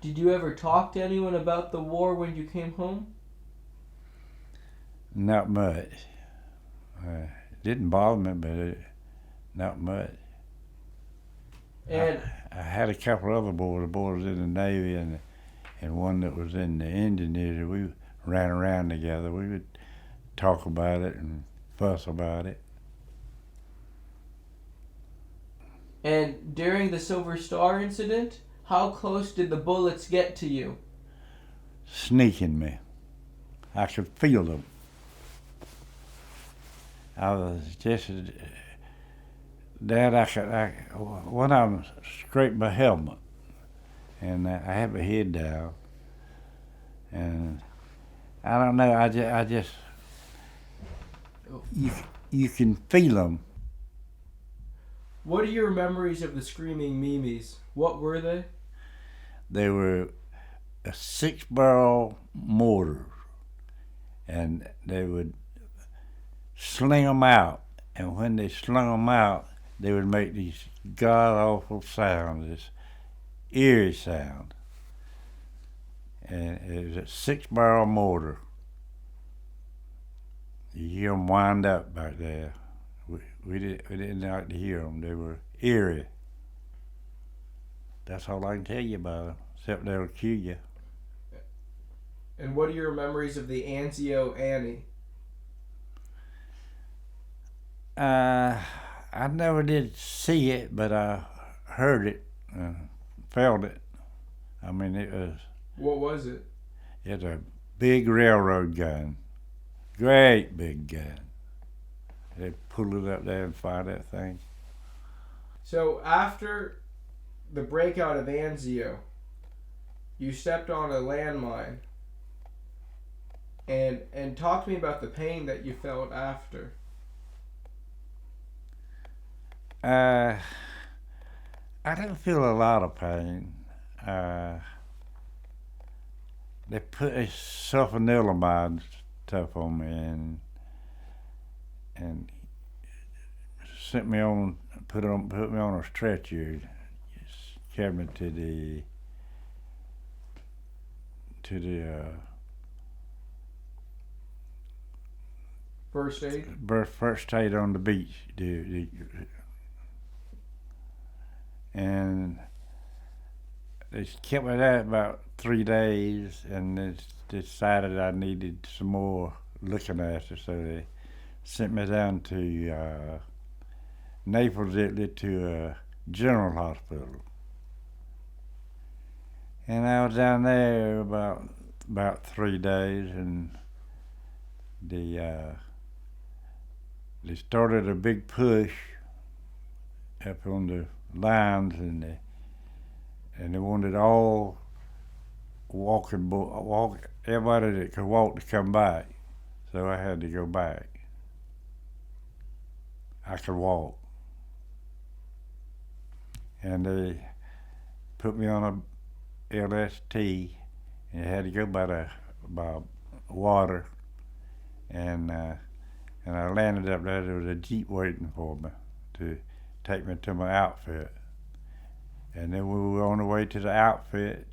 Did you ever talk to anyone about the war when you came home? Not much. It didn't bother me, but not much. And I had a couple other boys in the Navy and one that was in the engineers. We ran around together. We would talk about it and fuss about it. And during the Silver Star incident, how close did the bullets get to you? Sneaking me. I could feel them. I was just that one of them scraped my helmet, and I had my head down, and I don't know. I just you can feel them. What are your memories of the Screaming Mimes? What were they? They were a 6-barrel mortar, and they would sling them out, and when they slung them out, they would make these god-awful sounds, this eerie sound. And it was a 6-barrel mortar. You hear them wind up back there. We didn't like to hear them. They were eerie. That's all I can tell you about them, except they'll kill you. And what are your memories of the Anzio Annie? I never did see it, but I heard it, felt it. I mean, it was. What was it? It's a big railroad gun, great big gun. They pull it up there and fire that thing. So after the breakout of Anzio, you stepped on a landmine. And talk to me about the pain that you felt after. I didn't feel a lot of pain. They put a sulfanilamide stuff on me and sent me on, put me on a stretcher, carried me to the First aid? First aid on the beach. And they kept me there about 3 days, and they decided I needed some more looking after, so they sent me down to Naples, Italy, to a general hospital. And I was down there about 3 days, and they started a big push up on the lines, and they wanted all everybody that could walk to come back. So I had to go back. I could walk. And they put me on a LST, and I had to go by water. And I landed up there. There was a Jeep waiting for me to take me to my outfit. And then we were on the way to the outfit,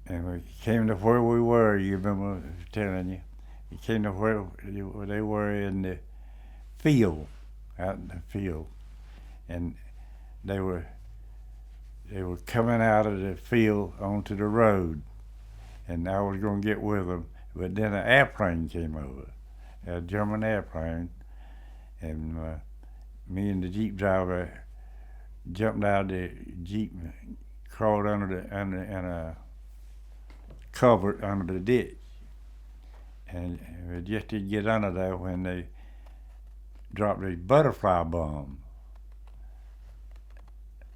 and we came to where we were. You remember telling you? We came to where they were in the field, out in the field, and they were coming out of the field onto the road, and I was going to get with them. But then an airplane came over, a German airplane, and me and the Jeep driver jumped out of the Jeep and crawled under covered under the ditch. And we just didn't get under there when they dropped a butterfly bomb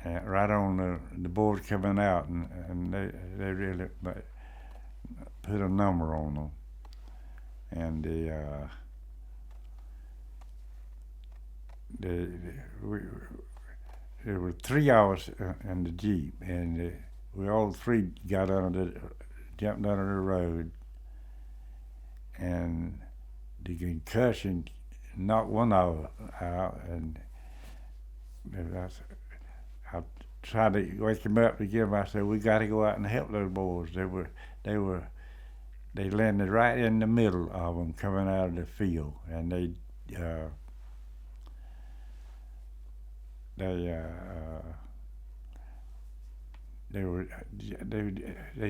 right on the board coming out, and they really put a number on them. And there were 3 hours in the Jeep, and we all three jumped under the road, and the concussion knocked one of us out, and I tried to wake him up to get him. I said, "We got to go out and help those boys." They landed right in the middle of them coming out of the field, and they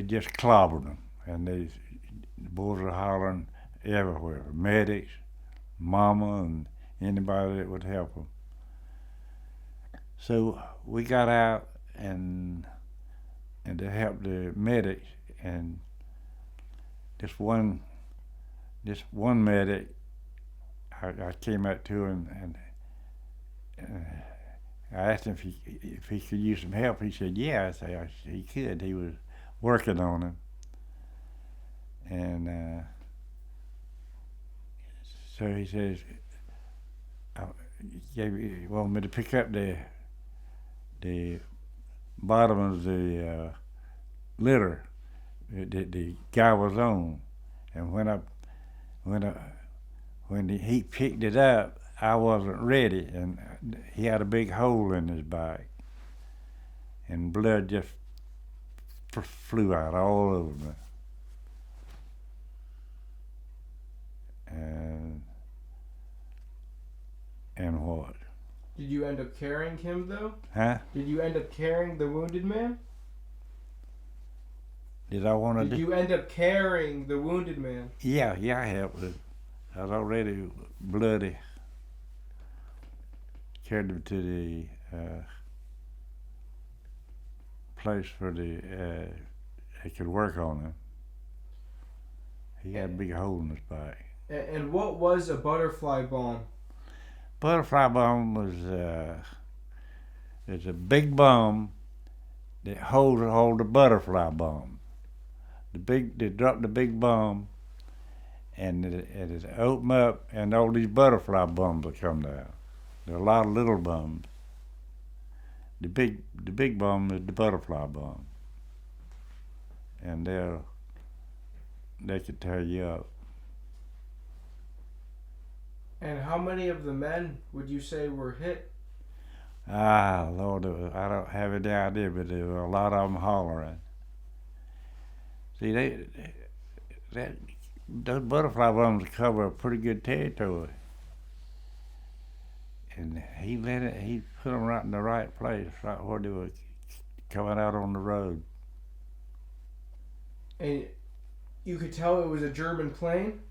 just clobbered them, and the boys were hollering everywhere. Medics, mama, and anybody that would help them. So we got out and to help the medics, and this one medic, I came up to him and I asked him if he could use some help. He said, "Yeah." I said, he could. He was working on him, and so he says, he wanted me to pick up the bottom of the litter that the guy was on, and when he picked it up, I wasn't ready, and he had a big hole in his back, and blood just flew out all over me. And what? Did you end up carrying him, though? Huh? Did you end up carrying the wounded man? Did I want to Did you end up carrying the wounded man? Yeah, I helped him. I was already bloody. Carried him to the place for they could work on him. He had a big hole in his back. And what was a butterfly bomb? Butterfly bomb was it's a big bomb that hold the butterfly bomb. They drop the big bomb, and it open up, and all these butterfly bombs will come down. There are a lot of little bombs. The big bomb is the butterfly bomb, and they could tear you up. And how many of the men would you say were hit? Lord, I don't have any idea, but there were a lot of them hollering. See, those butterfly bombs cover a pretty good territory, and he put them right in the right place, right where they were coming out on the road. And you could tell it was a German plane?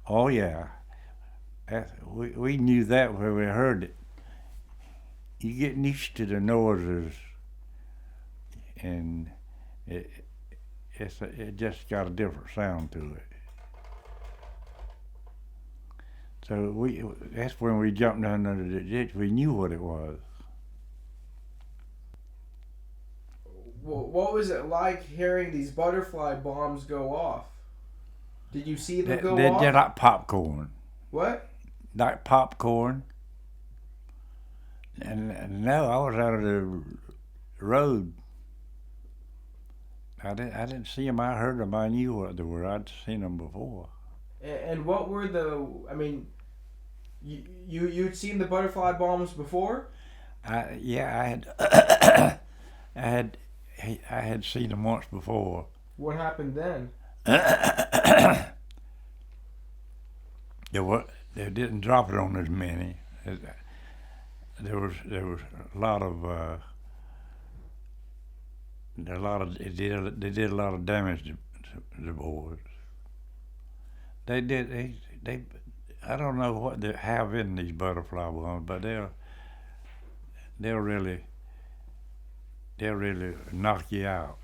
Oh yeah, we knew that when we heard it. You get used to the noises, and it just got a different sound to it. So that's when we jumped down under the ditch. We knew what it was. Well, what was it like hearing these butterfly bombs go off? Did you see them go off? They're like popcorn. What? Like popcorn. And no, I was out of the road. I didn't see them. I heard them. I knew what they were. I'd seen them before. And what were I mean, you'd seen the butterfly bombs before? I had seen them once before. What happened then? They didn't drop it on as many. There was a lot of they did a lot of damage to the boys. They I don't know what they have in these butterfly bombs, but they'll really knock you out.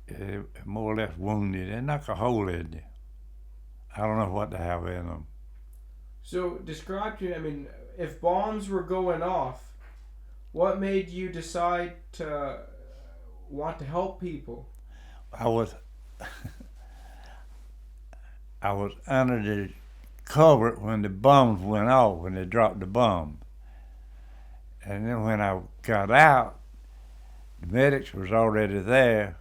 They're more or less wounded. They knock a hole in you. I don't know what they have in them. So describe to me, I mean, if bombs were going off, what made you decide to want to help people? I was under the cover when the bombs went off, when they dropped the bomb. And then when I got out, the medics was already there,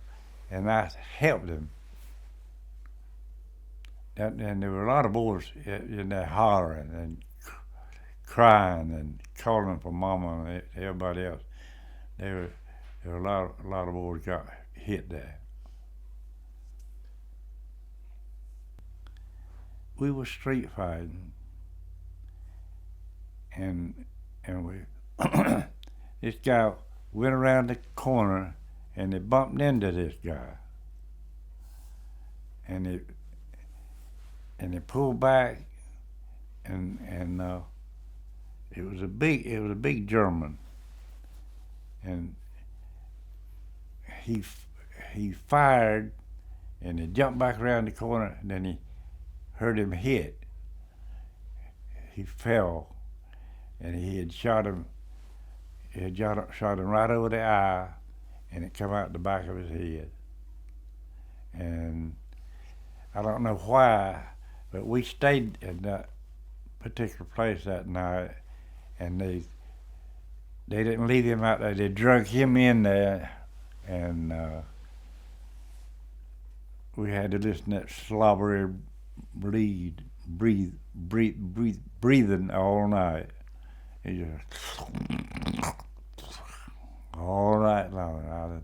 and I helped them. And there were a lot of boys in there hollering and crying and calling for mama and everybody else. There were a lot of boys got hit there. We were street fighting, and we this guy went around the corner and they bumped into this guy, and they pulled back, and it was a big German, and he fired, and he jumped back around the corner, and then he heard him hit. He fell, and he had shot him. He had shot him right over the eye, and it come out the back of his head. And I don't know why, but we stayed in that particular place that night, and they didn't leave him out there. They drug him in there, and we had to listen to that slobbery breathing all night. He just all night long.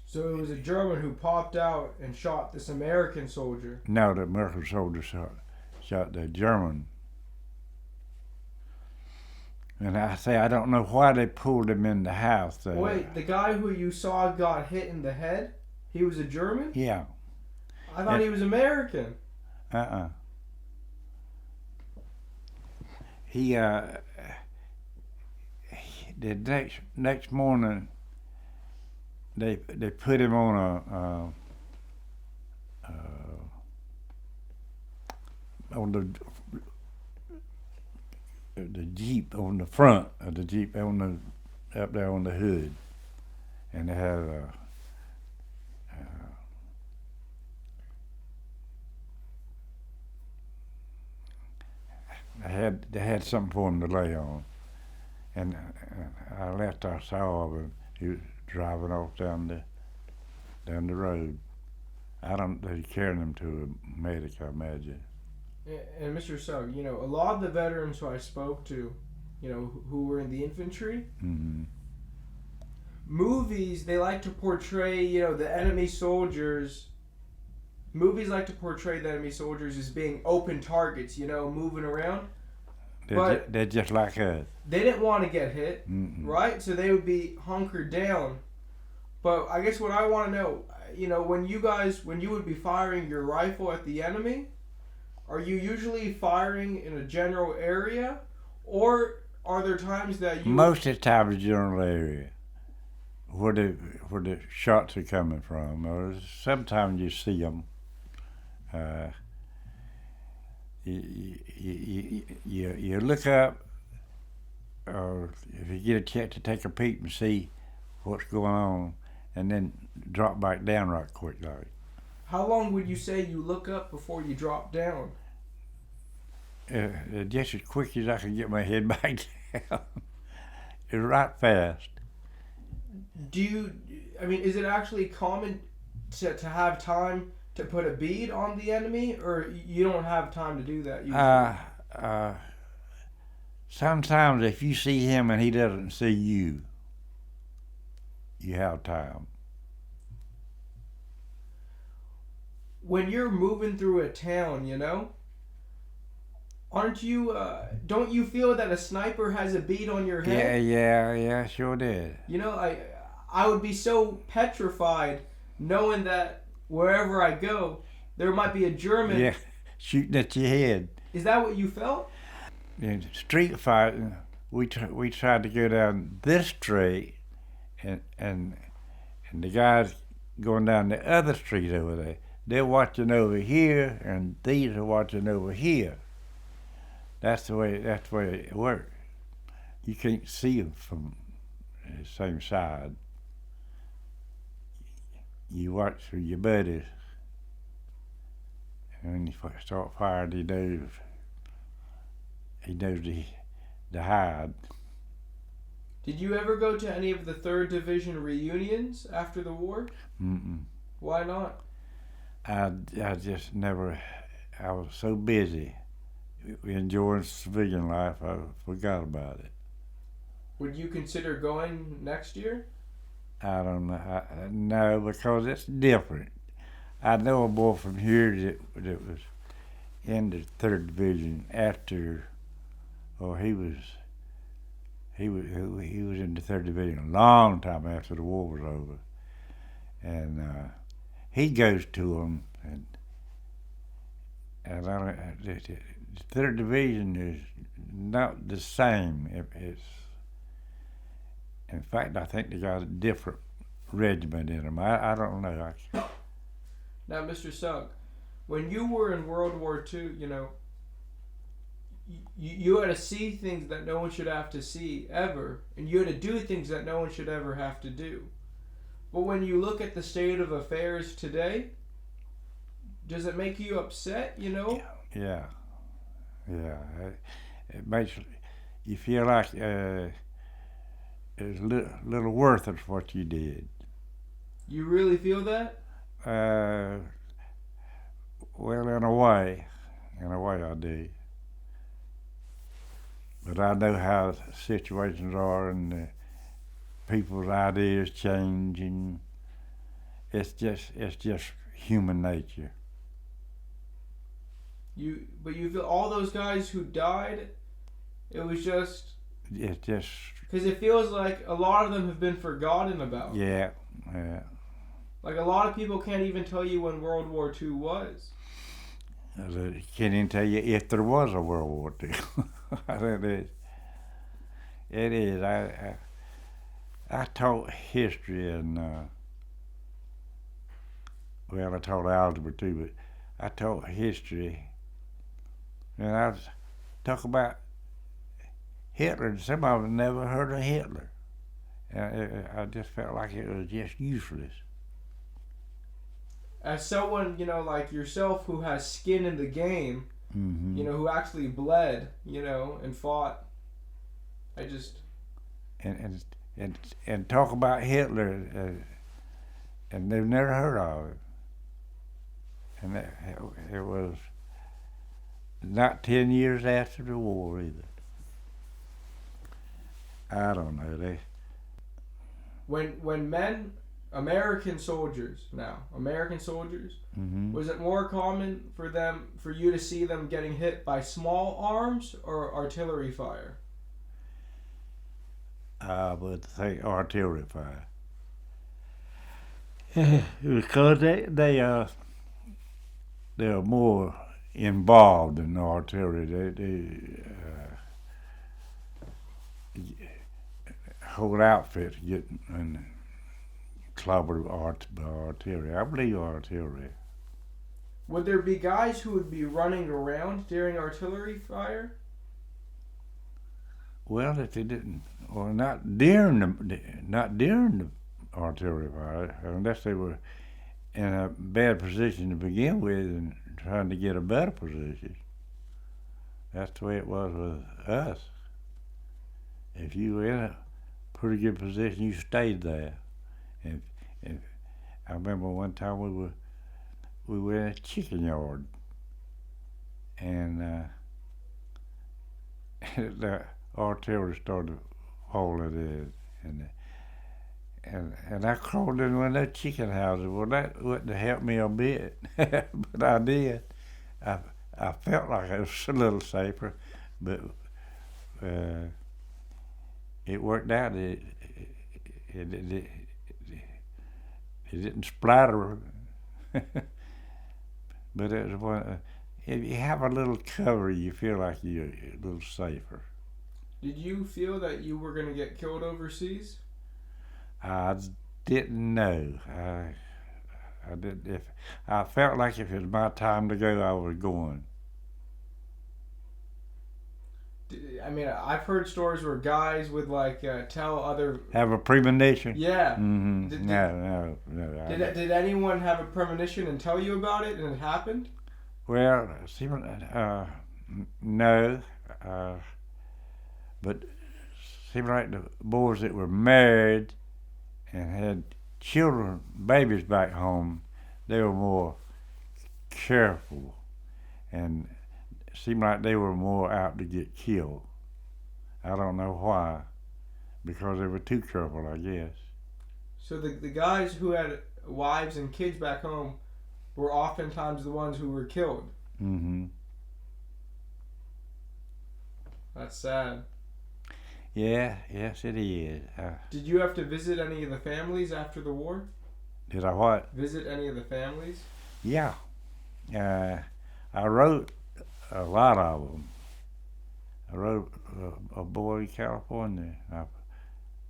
So it was a German who popped out and shot this American soldier. No, the American soldier shot the German. And I say, I don't know why they pulled him in the house. Wait, the guy who you saw got hit in the head? He was a German? Yeah. I thought he was American. He the next morning they put him on on the Jeep, on the front of the Jeep, up there on the hood, and they had they had something for him to lay on, and I left. I saw him. He was driving off down the road. They carried him to a medic, I imagine. And Mr. Sugg, a lot of the veterans who I spoke to, who were in the infantry, movies, they like to portray, the enemy soldiers. Movies like to portray the enemy soldiers as being open targets, moving around. They're just like us. They didn't want to get hit, right? So they would be hunkered down. But I guess what I want to know, when you would be firing your rifle at the enemy, are you usually firing in a general area, or are there times that you... Most of the time, a general area where the shots are coming from. Or sometimes you see them. You look up, or if you get a chance to take a peek and see what's going on, and then drop back down right quick, like. How long would you say you look up before you drop down? Just as quick as I can get my head back down. It's right fast. Is it actually common to have time to put a bead on the enemy, or you don't have time to do that usually? Sometimes if you see him and he doesn't see you, you have time. When you're moving through a town, don't you feel that a sniper has a bead on your head? Yeah, sure did. I would be so petrified knowing that wherever I go, there might be a German shooting at your head. Is that what you felt? In street fighting, we tried to go down this street, and the guys going down the other street over there, they're watching over here, and these are watching over here. That's the way it works. You can't see them from the same side. You watch for your buddies, and when you start firing, he knows the hide. Did you ever go to any of the 3rd Division reunions after the war? Why not? I just never. I was so busy enjoying civilian life, I forgot about it. Would you consider going next year? I don't know. No, because it's different. I know a boy from here that was in the 3rd Division after. He was in the 3rd Division a long time after the war was over, and he goes to them, and the 3rd Division is not the same. It's, in fact, I think they got a different regiment in them. I don't know. Now, Mr. Sugg, when you were in World War II, you had to see things that no one should have to see ever, and you had to do things that no one should ever have to do. But when you look at the state of affairs today, does it make you upset, Yeah. It makes you feel like it's little worth it for what you did. You really feel that? Well, in a way I do. But I know how situations are, and people's ideas change, and it's just human nature. But you feel all those guys who died, it was just it's just. Because it feels like a lot of them have been forgotten about. Yeah. Like a lot of people can't even tell you when World War II was. I can't even tell you if there was a World War II. It is. I taught history and I taught algebra too, but I taught history, and I was talk about Hitler, and some of them never heard of Hitler. I just felt like it was just useless. As someone, like yourself who has skin in the game, Mm-hmm. who actually bled, and fought, I just... And talk about Hitler, and they've never heard of it. And it was not 10 years after the war either. I don't know. When American soldiers, Mm-hmm. was it more common for you to see them getting hit by small arms or artillery fire? I would think artillery fire. Because they are more involved in the artillery. They whole outfits get clobbered by artillery. I believe artillery. Would there be guys who would be running around during artillery fire? Well, if they didn't, or not during the artillery fire, unless they were in a bad position to begin with and trying to get a better position. That's the way it was with us. If you were in a pretty good position, you stayed there. And I remember one time we were in a chicken yard, and the artillery started falling in, and I crawled in one of those chicken houses. Well, that wouldn't have helped me a bit, but I did. I felt like I was a little safer, but it worked out. It didn't splatter, but it was one. If you have a little cover, you feel like you're a little safer. Did you feel that you were going to get killed overseas? I didn't know. I did. If I felt like if it was my time to go, I was going. I mean, I've heard stories where guys would tell other... Have a premonition? Yeah. Mm-hmm. No. Did anyone have a premonition and tell you about it and it happened? Well, no. But seemed like the boys that were married and had children, babies back home, they were more careful, and it seemed like they were more out to get killed. I don't know why, because they were too careful, I guess. So the guys who had wives and kids back home were oftentimes the ones who were killed. Mm-hmm. That's sad. Yeah, yes it is. Did you have to visit any of the families after the war? Did I what? Visit any of the families? Yeah. I wrote a lot of them. I wrote a boy in California.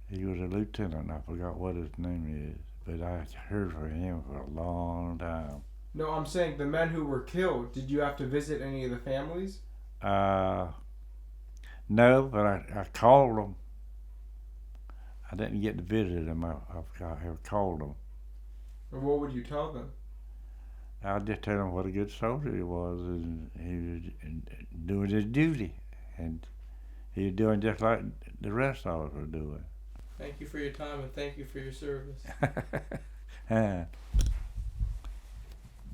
He was a lieutenant. I forgot what his name is, but I heard from him for a long time. No, I'm saying the men who were killed. Did you have to visit any of the families? No, but I called them. I didn't get to visit them. I called them. Or what would you tell them? I'd just tell them what a good soldier he was, and he was doing his duty, and he was doing just like the rest of us were doing. Thank you for your time and thank you for your service.